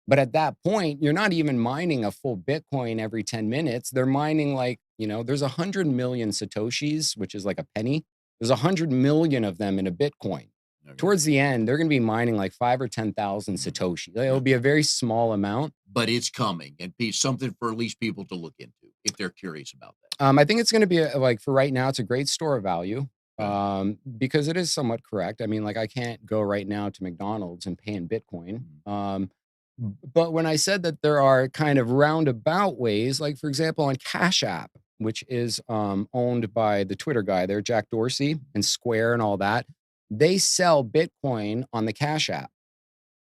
But at that point, you're not even mining a full Bitcoin every 10 minutes. They're mining like, there's 100 million Satoshis, which is like a penny. There's 100 million of them in a Bitcoin. Okay. Towards the end, they're going to be mining like 5 or 10,000 Mhm. Satoshi. It'll Yeah. be a very small amount. But it's coming, and something for at least people to look into if they're curious about that. I think it's going to be like for right now, it's a great store of value Okay. because it is somewhat correct. I mean, like I can't go right now to McDonald's and pay in Bitcoin. Mhm. But when I said that there are kind of roundabout ways, like for example, on Cash App, which is owned by the Twitter guy there, Jack Dorsey, and Square and all that, they sell Bitcoin on the Cash App.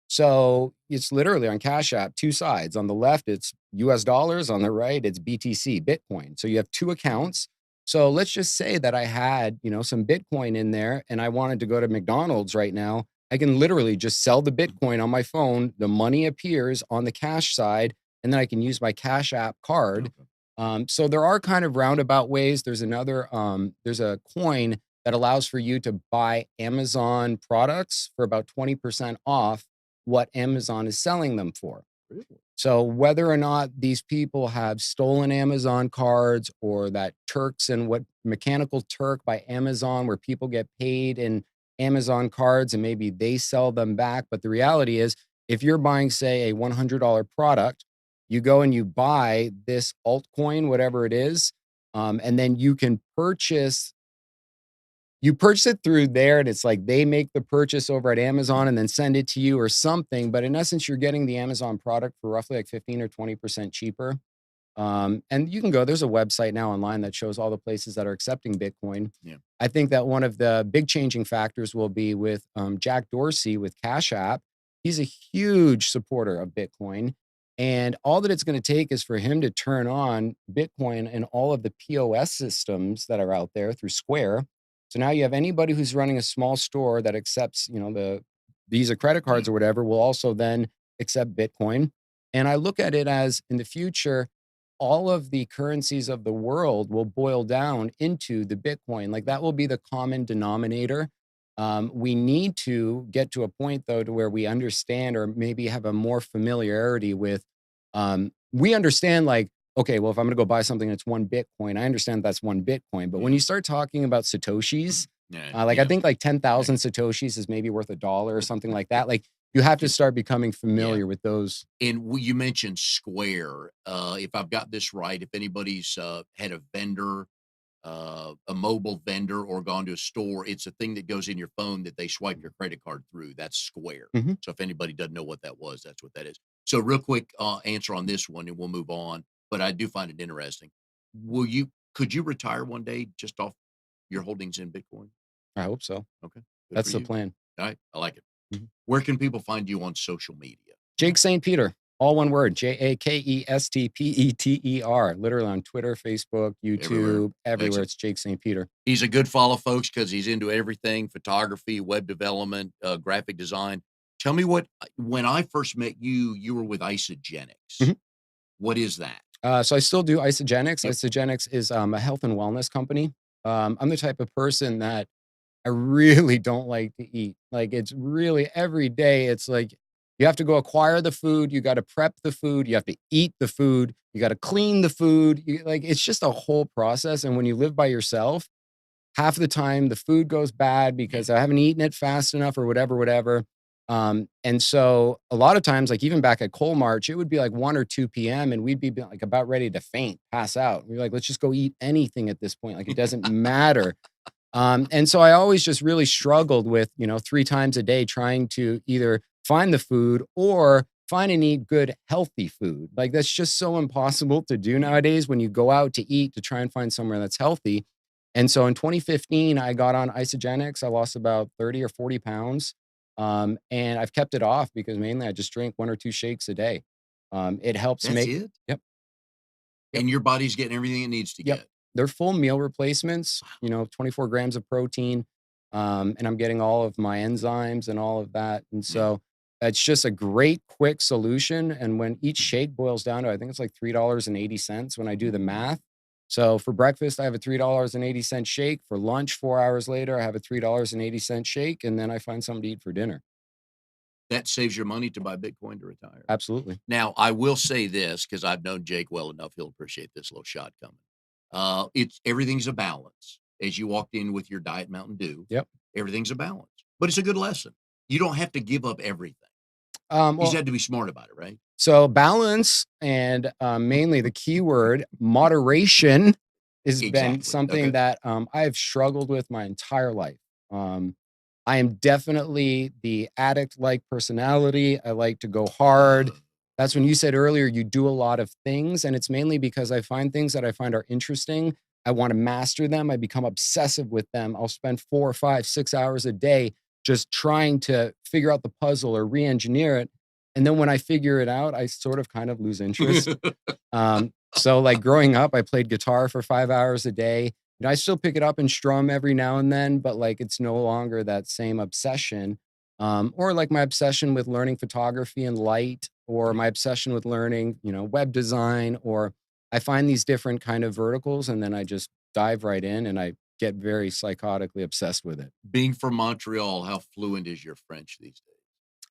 So it's literally on Cash App, two sides. On the left, it's US dollars. On the right, it's BTC, Bitcoin. So you have two Okay. accounts. So let's just say that I had, some Bitcoin in there and I wanted to go to McDonald's right now. I can literally just sell the Mhm. Bitcoin on my phone. The money appears on the cash side, and then I can use my Cash App card. Okay. So there are kind of roundabout ways. There's a coin that allows for you to buy Amazon products for about 20% off what Amazon is selling them for. Really? So whether or not these people have stolen Amazon cards or that Turks and what Mechanical Turk by Amazon, where people get paid in Amazon cards and maybe they sell them back. But the reality is, if you're buying, say, a $100 product, you go and you buy this altcoin, whatever it is, and then you purchase it through there, and it's like they make the purchase over at Amazon and then send it to you or something. But in essence, you're getting the Amazon product for roughly like 15 or 20% cheaper. And you can go, there's a website now online that shows all the places that are accepting Bitcoin. Yeah. I think that one of the big changing factors will be with Jack Dorsey with Cash App. He's a huge supporter of Bitcoin. And all that it's going to take is for him to turn on Bitcoin and all of the POS systems that are out there through Square. So now you have anybody who's running a small store that accepts, the Visa credit Yeah. cards or whatever will also then accept Bitcoin. And I look at it as in the future, all of the currencies of the world will boil down into the Bitcoin. Like that will be the common denominator. We need to get to a point though to where we understand or maybe have a more familiarity with. We understand like, okay, well, if I'm going to go buy something that's one Bitcoin, I understand that's one Bitcoin. But when Yeah. you start talking about Satoshis, Yeah. like I Yeah. think like 10,000 Satoshis is maybe worth $1 or something like that. Like you have to Can- start becoming yeah. familiar with those. And you mentioned Square. If I've got this right, if anybody's had a vendor, a mobile vendor, or gone to a store, it's a thing that goes in your phone that they swipe your credit card through. That's Square. Mhm. So if anybody doesn't know what that was, that's what that is. So real quick answer on this one, and we'll move on. But I do find it interesting. Could you retire one day just off your holdings in Bitcoin? I hope so. Okay, good for That's the you. plan. All right, I like it. Mhm. Where can people find you on social media? Jake St. Peter, all one word, JAKESTPETER, literally on Twitter, Facebook, Everywhere. YouTube, everywhere. Excellent. It's Jake St. Peter. He's a good follow, folks, because he's into everything: photography, web development, graphic design. Tell me when I first met you, you were with Isogenics. Mhm. What is that? So I still do Isogenics. Yep. Isogenics is a health and wellness company. I'm the type of person that I really don't like to eat. Like it's really every day, it's like you have to go acquire the food, you got to prep the food, you have to eat the food, you got to clean the food. Like it's just a whole process. And when you live by yourself, half the time the food goes bad Yeah. because I haven't eaten it fast enough or whatever, whatever. And so a lot of times, like even back at Coal March, it would be like 1 or 2 p.m. and we'd be like about ready to faint, pass out. We're like, let's just go eat anything at this point. Like it doesn't matter. And so I always just really struggled with, 3 times a day trying to either find the food or find and eat good, healthy food. Like that's just so impossible to do Yeah. nowadays when you go out to eat to try and find somewhere that's healthy. And so in 2015, I got on Isogenics. I lost about 30 or 40 pounds. And I've kept it off because mainly I just drink 1 or 2 shakes a day. It helps That's make, it? yep, yep. And your body's getting everything it needs to Yep. get. They're full meal replacements, 24 grams of protein. And I'm getting all of my enzymes and all of that. And Yeah. so it's just a great quick solution. And when each shake boils down to, I think it's like $3.80 when I do the math. So for breakfast, I have a $3.80 shake. For lunch, 4 hours later, I have a $3.80 shake. And then I find something to eat for dinner. That saves your money to buy Bitcoin to retire. Absolutely. Now, I will say this because I've known Jake well enough; he'll appreciate this little shot coming. It's everything's a balance. As you walked in with your Diet Mountain Dew, Yep. everything's a balance, but it's a good lesson. You don't have to give up everything. You just Well, have to be smart about it, right? so balance and mainly the keyword moderation has been Exactly. something Okay. that I've struggled with my entire life. Um, I am definitely the addict like personality. I like to go hard. Uh, That's when you said earlier you do a lot of things, and it's mainly because I find things that I find are interesting. I want to master them. I become obsessive with them. I'll spend 4 or 5, 6 hours a day just trying to figure out the puzzle or re engineer it. And then when I figure it out, I sort of kind of lose interest. So like growing up, I played guitar for 5 hours a day. I still pick it up and strum every now and then, but like it's no longer that same obsession. Or like my obsession with learning photography and light, or yeah. my obsession with learning, web design, or I find these different kind of verticals and then I just dive right in and I get very psychotically obsessed with it. Being from Montreal, how fluent is your French these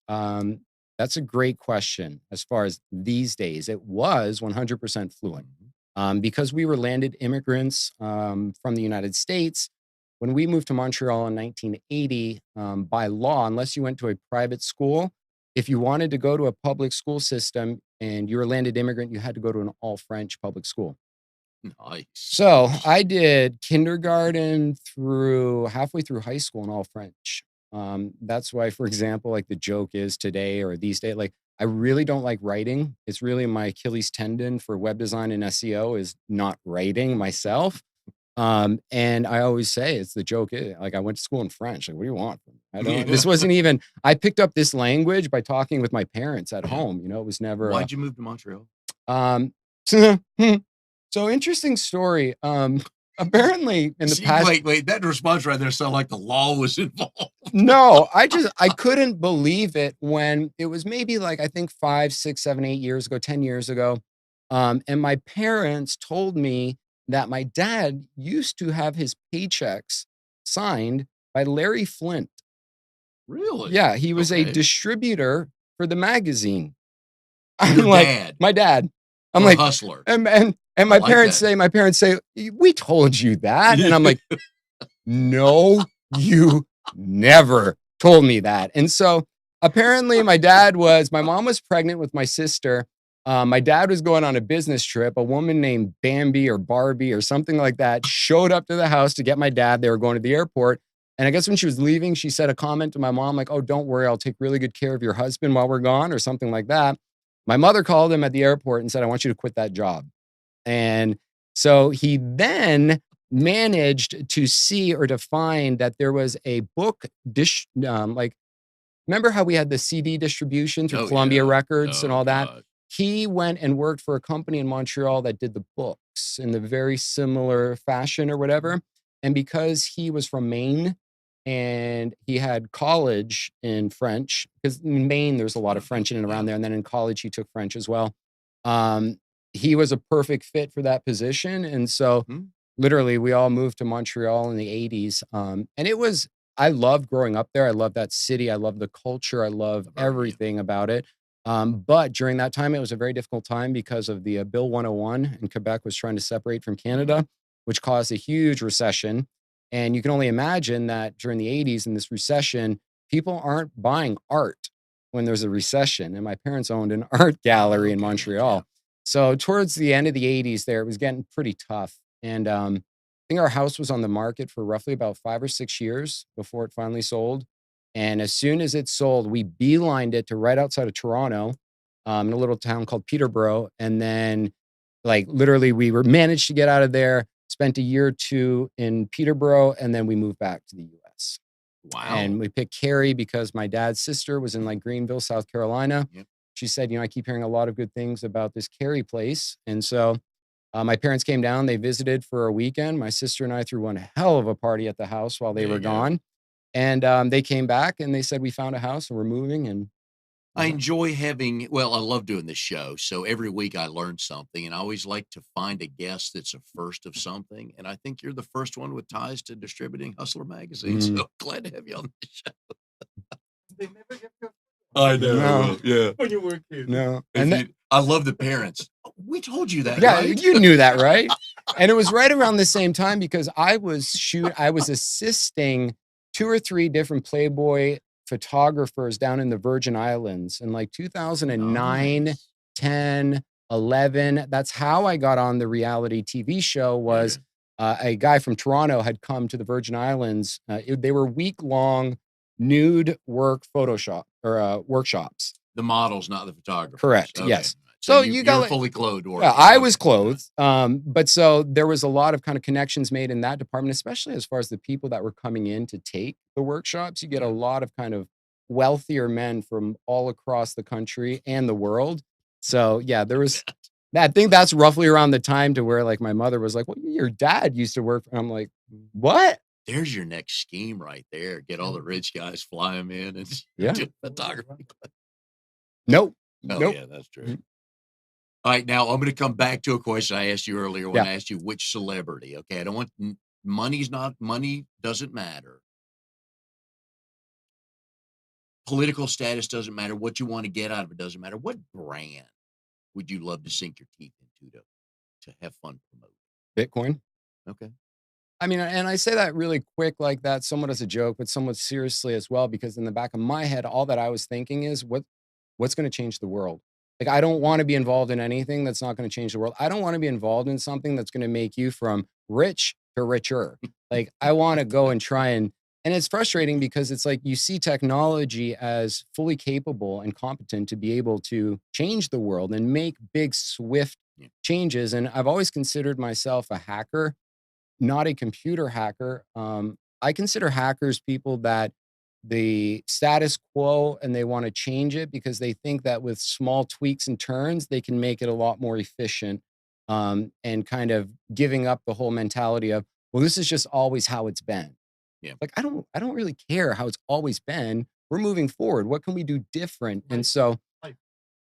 days? That's a great question. As far as these days, it was 100% fluent. Mhm. Because we were landed immigrants from the United States. When we moved to Montreal in 1980, by law, unless you went to a private school, if you wanted to go to a public school system and you're a landed immigrant, you had to go to an all French public school. Nice. So I did kindergarten through halfway through high school in all French. That's why, for example, like the joke is today or these days, like I really don't like writing. It's really my Achilles tendon for web design and SEO is not writing myself. And I always say it's the joke is like I went to school in French. Like, what do you want from me? I don't. Yeah. This wasn't even. I picked up this language by talking with my parents at Yeah. home. You know, it was never. Why'd you move to Montreal? Um, so interesting story. Apparently in the See, past, wait, that response right there sounded like the law was involved. no, I couldn't believe it when it was maybe like I think 5, 6, 7, 8 years ago, 10 years ago. And my parents told me that my dad used to have his paychecks signed by Larry Flint. Really? Yeah, he was a Okay. distributor for the magazine. I'm Your like, dad my dad. I'm for like, Hustler. and I my like parents that. say, we told you that. And I'm like, no, you never told me that. And so apparently my mom was pregnant with my sister. My dad was going on a business trip. A woman named Bambi or Barbie or something like that showed up to the house to get my dad. They were going to the airport. And I guess when she was leaving, she said a comment to my mom, like, oh, don't worry, I'll take really good care of your husband while we're gone, or something like that. My mother called him at the airport and said, I want you to quit that job. And so he then managed to see or to find that there was a book like remember how we had the CD distribution through Oh Columbia yeah. Records and Oh all that? gosh. He went and worked for a company in Montreal that did the books in the very similar fashion or whatever. And because he was from Maine and he had college in French, because in Maine, there's a lot of French in and around Yeah. there. And then in college, he took French as well. Um, he was a perfect fit for that position. And so Hmm? literally we all moved to Montreal in the 80s. And I loved growing up there. I love that city. I love the culture. I love Suburbia. everything about it. But during that time, it was a very difficult time because of the Bill 101 in Quebec was trying to separate from Mhm. Canada, which caused a huge recession. And you can only imagine that during the 80s in this recession, people aren't buying art when there's a recession. And my parents owned an art gallery in Okay. Yeah. Montreal. So towards the end of the 80s there, it was getting pretty tough. And I think our house was on the market for roughly about 5 or 6 years before it finally sold. And as soon as it sold, we beelined it to right outside of Toronto, in a little town called Peterborough. And then, like, literally, we were managed to get out of there, spent a year or two in Peterborough, and then we moved back to the US. Wow. And we picked Cary because my dad's sister was in like Greenville, South Carolina. Yep. She said, I keep hearing a lot of good things about this Cary place. And so my parents came down, they visited for a weekend. My sister and I threw one hell of a party at the house while they There were you go. gone. And they came back and they said, we found a house and we're moving. And I yeah. enjoy having, well, I love doing this show. So every week I learn something, and I always like to find a guest that's a first of something. And I think you're the first one with ties to distributing Hustler magazine. Mm, So glad to have you on the show. They never get your I no, know. Yeah. when you were a kid. no. If you, I love the parents. We told you that, Yeah, right? you knew that, right? And it was right around the same time because I was assisting 2 or 3 different Playboy photographers down in the Virgin Islands in like 2009, Nice. 10, 11. That's how I got on the reality TV show Yeah. was a guy from Toronto had come to the Virgin Islands. They were week-long nude work Photoshop or workshops. The models, not the photographers. Correct. Okay. Yes. So So you got you're like fully clothed yeah, working. I Okay. was clothed. But so there was a lot of kind of connections made in that department, especially as far as the people that were coming in to take the workshops. You get a Yeah. lot of kind of wealthier men from all across the country and the world. So yeah, there was I think that's roughly around the time to where like my mother was like, well, your dad used to work. And I'm like, what? There's your next scheme right there. Get all the rich guys, fly them in, and Yeah. do photography. Nope. Oh, Nope. yeah, that's true. Mhm. All right, now I'm going to come back to a question I asked you earlier when Yeah. I asked you which celebrity. Okay, I don't want money doesn't matter. Political status doesn't matter. What you want to get out of it doesn't matter. What brand would you love to sink your teeth into to have fun promoting? Bitcoin. Okay. I mean, and I say that really quick like that, somewhat as a joke, but somewhat seriously as well, because in the back of my head, all that I was thinking is what's going to change the world? Like, I don't want to be involved in anything that's not going to change the world. I don't want to be involved in something that's going to make you from rich to richer. Like, I want to go and try and it's frustrating because it's like you see technology as fully capable and competent to be able to change the world and make big, swift Yeah. changes. And I've always considered myself a hacker, not a computer hacker. I consider hackers people that the status quo and they want to change it because they think that with small tweaks and turns, they can make it a lot more efficient, and kind of giving up the whole mentality of, well, this is just always how it's been. Yeah. Like, I don't really care how it's always been. We're moving forward. What can we do different? And Right. so, Right.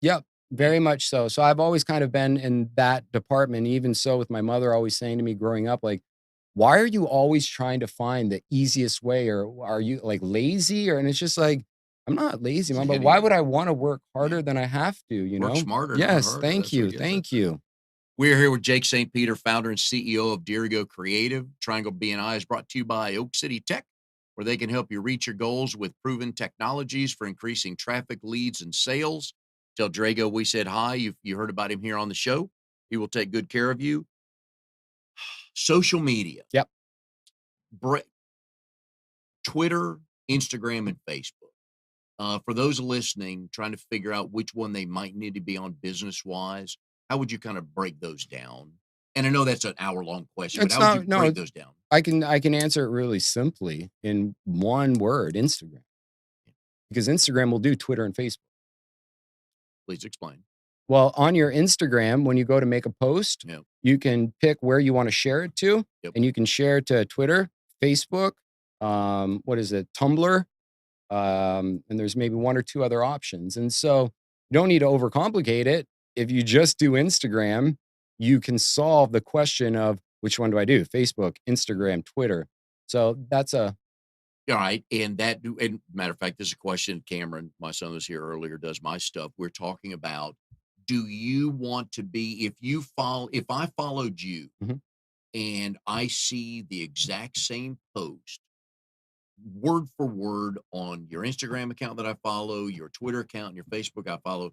yep, very much so. So I've always kind of been in that department, even so with my mother always saying to me growing up, like, why are you always trying to find the easiest way? Or are you like lazy? Or, and it's just like, I'm not lazy, It's mom, but ahead of why you. would I want to work Yeah. harder than I have to, you Work know? smarter, not Yes, harder. thank That's right. you. Yes, that's Thank right. you. We're here with Jake St. Peter, founder and CEO of Dirigo Creative. Triangle BNI is brought to you by Oak City Tech, where they can help you reach your goals with proven technologies for increasing traffic, leads, and sales. Tell Drago we said hi. You heard about him here on the show. He will take good care of you. Social media, Yep. Bre- Twitter, Instagram, and Facebook. For those listening, trying to figure out which one they might need to be on business wise, how would you kind of break those down? And I know that's an hour long question, but It's how would you not, no, break those down? I can answer it really simply in one word, Instagram. Because Instagram will do Twitter and Facebook. Please explain. Well, on your Instagram, when you go to make a post, Yeah. you can pick where you want to share it to, Yep. and you can share it to Twitter, Facebook, what is it, Tumblr, and there's maybe one or two other options. And so you don't need to overcomplicate it. If you just do Instagram, you can solve the question of which one do I do? Facebook, Instagram, Twitter. So that's a All right. And matter of fact, this is a question Cameron, my son was here earlier, does my stuff. We're talking about, do you want to be, if I followed you Mhm. and I see the exact same post word for word on your Instagram account that I follow, your Twitter account, and your Facebook I follow,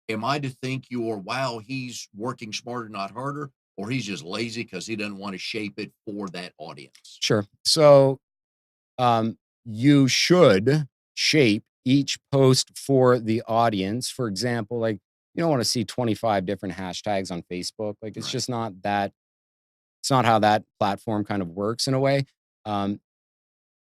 am I to think you're, wow, he's working smarter, not harder, or he's just lazy because he doesn't want to shape it for that audience? Sure. So you should shape each post for the audience. For example, like, you don't want to see 25 different hashtags on Facebook. Like, it's Right. just not that, it's not how that platform kind of works in a way. Um,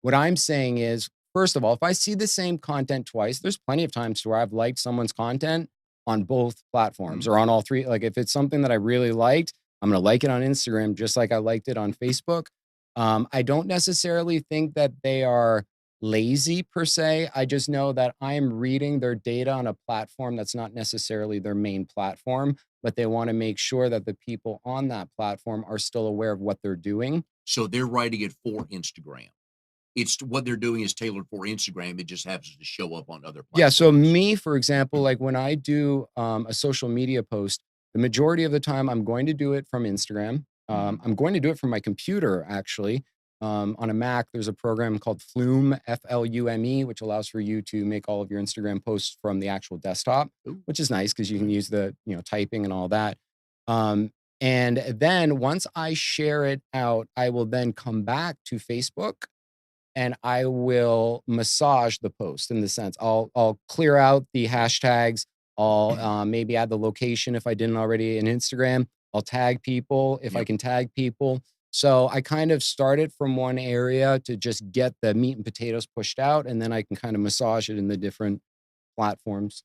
what I'm saying is, first of all, if I see the same content twice, there's plenty of times to where I've liked someone's content on both platforms Mm, or on all three. Like, if it's something that I really liked, I'm going to like it on Instagram just like I liked it on Facebook. I don't necessarily think that they are lazy per se. I just know that I'm reading their data on a platform that's not necessarily their main platform, but they want to make sure that the people on that platform are still aware of what they're doing. so they're writing it for Instagram. It's what they're doing is tailored for Instagram. It just happens to show up on other Yeah, so platforms. me, for example, like when I do a social media post, the majority of the time I'm going to do it from Instagram. Mhm. I'm going to do it from my computer, actually. On a Mac, there's a program called Flume, Flume, which allows for you to make all of your Instagram posts from the actual desktop, Ooh, which is nice because you can nice. use the, typing and all that. Um, and then once I share it out, I will then come back to Facebook and I will massage the post in the sense I'll clear out the hashtags. I'll maybe add the location if I didn't already in Instagram. I'll tag people if I Yep. can tag people. So I kind of started from one area to just get the meat and potatoes pushed out, and then I can kind of massage it in the different platforms.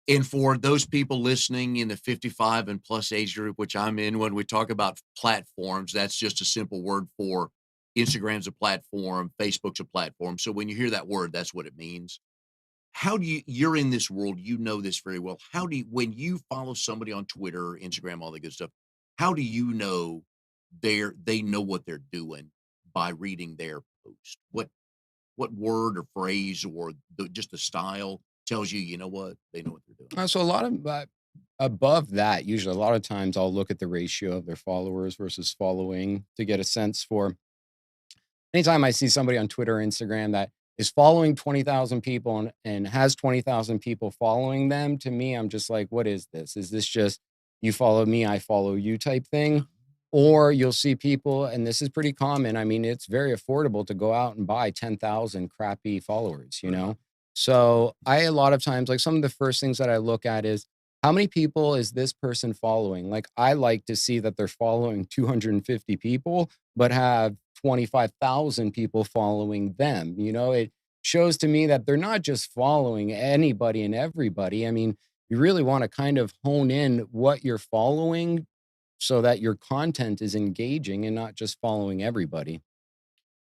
And for those people listening in the 55 and plus age group, which I'm in, when we talk about platforms, that's just a simple word for Instagram's a platform, Facebook's a platform. So when you hear that word, that's what it means. How do you're in this world, you know this very well. How do you, when you follow somebody on Twitter, Instagram, all the good stuff, how do you know they know what they're doing by reading their post? what word or phrase or just the style tells you, you know what, they know what they're doing. So a lot of above that, usually a lot of times I'll look at the ratio of their followers versus following to get a sense for anytime I see somebody on Twitter or Instagram that is following 20,000 people and has 20,000 people following them, to me, I'm just like, what is this? Is this just you follow me, I follow you type thing? Or you'll see people, and this is pretty common. I mean, it's very affordable to go out and buy 10,000 crappy followers, you Right. know? So a lot of times, like some of the first things that I look at is how many people is this person following? Like, I like to see that they're following 250 people, but have 25,000 people following them. You know, it shows to me that they're not just following anybody and everybody. I mean, you really want to kind of hone in what you're following so that your content is engaging and not just following everybody.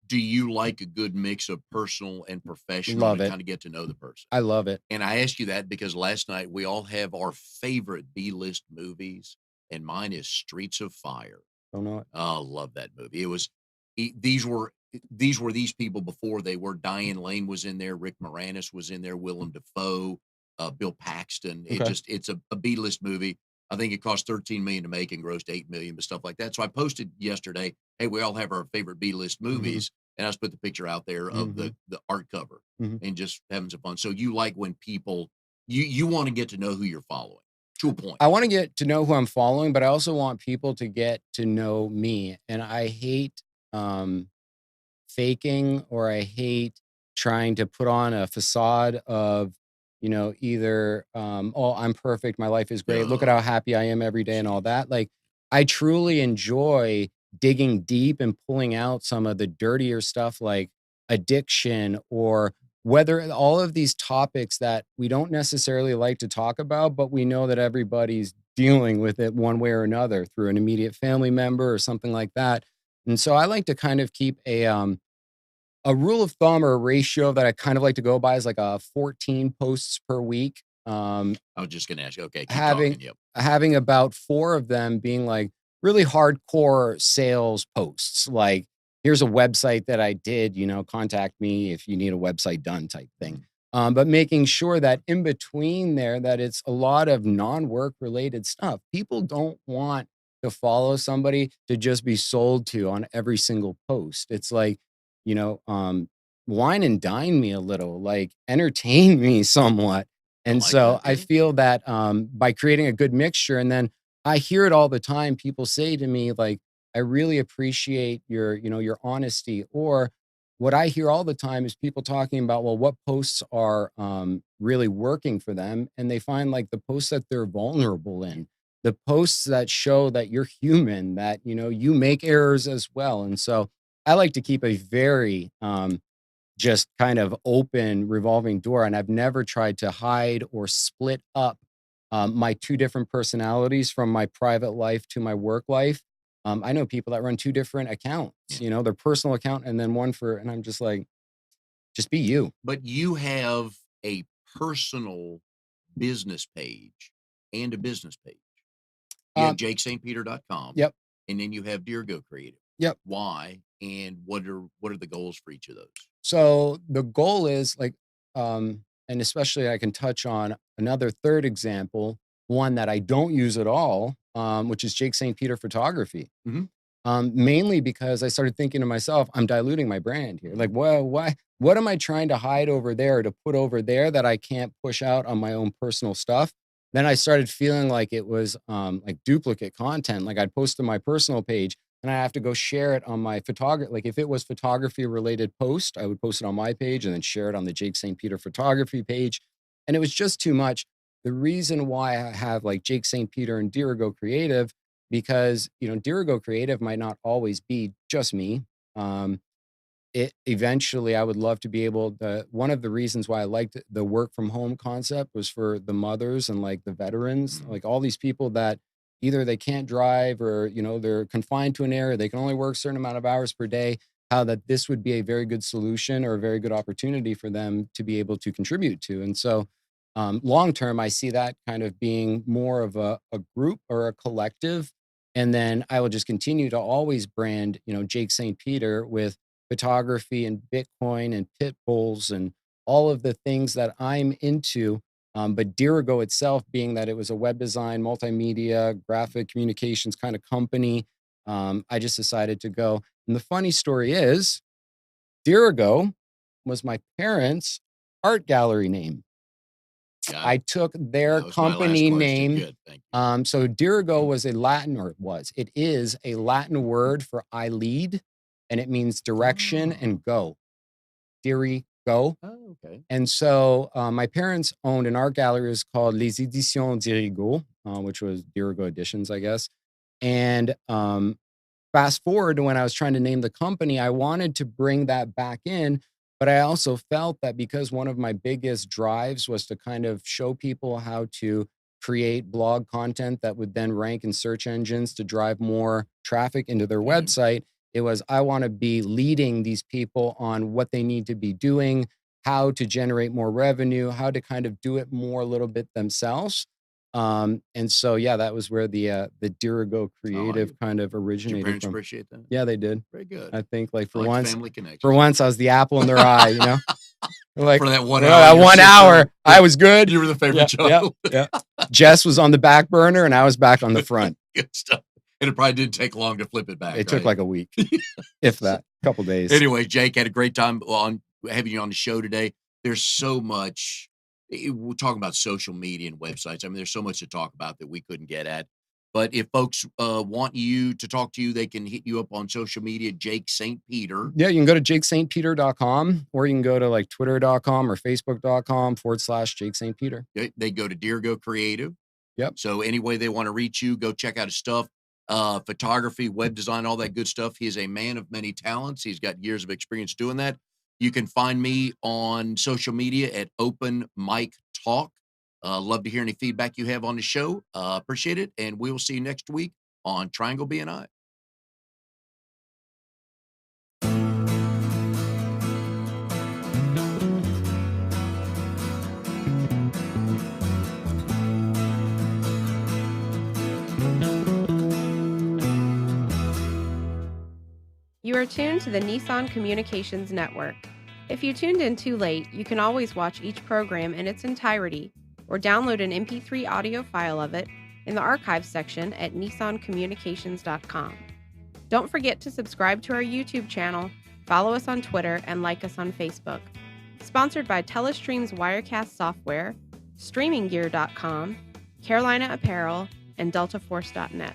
Do you like a good mix of personal and professional to Love it. kind of get to know the person? I love it. And I asked you that because last night we all have our favorite B-list movies, and mine is Streets of Fire. Don't know it. Oh, love that movie. It was these were these people before they were. Diane Lane was in there, Rick Moranis was in there, Willem Dafoe, Bill Paxton. Okay. It's a B-list movie. I think it cost 13 million to make and grossed 8 million, but stuff like that. So I posted yesterday, hey, we all have our favorite B-list Hmm. movies, and I just put the picture out there of Hmm. the art cover Hmm. and just having some fun. So you like when people you want to get to know who you're following to a point. I want to get to know who I'm following, but I also want people to get to know me. And I hate um, faking, or I hate trying to put on a facade of, either, oh, I'm perfect, my life is great, look at how Oh, happy I am every day and all jeez. that. Like, I truly enjoy digging deep and pulling out some of the dirtier stuff like addiction, or whether all of these topics that we don't necessarily like to talk about, but we know that everybody's dealing with it one way or another through an immediate family member or something like that. And so I like to kind of keep a rule of thumb or a ratio that I kind of like to go by is like a 14 posts per week. I was just gonna ask you. Okay, keep Having talking. Yep. having about 4 of them being like really hardcore sales posts. Like, here's a website that I did, contact me if you need a website done type thing. Mhm. But making sure that in between there that it's a lot of non-work related stuff. People don't want to follow somebody to just be sold to on every single post. It's like, you know, um, wine and dine me a little, like entertain me somewhat. I And like so that. I Yeah. feel that by creating a good mixture, and then I hear it all the time. People say to me, like, I really appreciate your honesty. Or what I hear all the time is people talking about, well, what posts are really working for them. And they find like the posts that they're vulnerable in, the posts that show that you're human, that, you make errors as well. And so I like to keep a very just kind of open revolving door. And I've never tried to hide or split up my two different personalities from my private life to my work life. I know people that run two different accounts, Yeah. their personal account and then one for, and I'm just like, just be you. But you have a personal business page and a business page. You have Um, jakestpeter.com, yep, and then you have Dirigo Creative. yep. Why? And what are the goals for each of those? So the goal is like, and especially I can touch on another third example, one that I don't use at all, which is Jake St. Peter Photography. Mhm. Mainly because I started thinking to myself, I'm diluting my brand here. Like, well, why? What am I trying to hide over there to put over there that I can't push out on my own personal stuff? Then I started feeling like it was like duplicate content. Like I'd post to my personal page and I have to go share it on my photography. Like if it was photography related post, I would post it on my page and then share it on the Jake St. Peter photography page. And it was just too much. The reason why I have like Jake St. Peter and Dirigo Creative, because Dirigo Creative might not always be just me. Um, it eventually I would love to be able to. One of the reasons why I liked the work from home concept was for the mothers and like the veterans, Mhm. like all these people that either they can't drive or they're confined to an area, they can only work a certain amount of hours per day. How that this would be a very good solution or a very good opportunity for them to be able to contribute to. And so long term, I see that kind of being more of a group or a collective. And then I will just continue to always brand, Jake St. Peter with photography and Bitcoin and pit bulls and all of the things that I'm into. But Dirigo itself, being that it was a web design, multimedia, graphic communications kind of company, I just decided to go. And the funny story is, Dirigo was my parents' art gallery name. Got I it. took That their was my last company question. name. Good. Thank you. So Dirigo was a Latin, or it is a Latin word for I lead, and it means direction Oh. and go. Dirigo. Oh, okay. And so my parents owned an art gallery. It was called Les Éditions Dirigo, which was Dirigo Editions, I guess. And fast forward to when I was trying to name the company, I wanted to bring that back in, but I also felt that because one of my biggest drives was to kind of show people how to create blog content that would then rank in search engines to drive more traffic into their Mhm. website, it was I want to be leading these people on what they need to be doing, how to generate more revenue, how to kind of do it more a little bit themselves. And so, yeah, that was where the Dirigo I like creative it. kind of Did your originated parents from. appreciate that? Yeah, they did. Very good. I think like I like the family for connections. once I was the apple in their eye, you know? Like For that 1 well, hour, that your 1 hour, sister, I was good. you were the favorite Yeah, child. yeah. Jess was on the back burner and I was back on the front. Good stuff. And it probably didn't take long to flip it back, It took right? like a week, if that, couple days. Anyway, Jake, had a great time on having you on the show today. There's so much. We're talking about social media and websites. I mean, there's so much to talk about that we couldn't get at. But if folks want you to talk to you, they can hit you up on social media, Jake St. Peter. Yeah, you can go to jakestpeter.com or you can go to like twitter.com or facebook.com/Jake St. Peter. They go to Dirigo Creative. Yep. So any way they want to reach you, go check out his stuff. Photography, web design, all that good stuff. He is a man of many talents. He's got years of experience doing that. You can find me on social media at Open Mic Talk. Love to hear any feedback you have on the show. Appreciate it. And we will see you next week on Triangle BNI. You are tuned to the Nissan Communications Network. If you tuned in too late, you can always watch each program in its entirety or download an MP3 audio file of it in the archives section at nissancommunications.com. Don't forget to subscribe to our YouTube channel, follow us on Twitter, and like us on Facebook. Sponsored by Telestream's Wirecast software, StreamingGear.com, Carolina Apparel, and DeltaForce.net.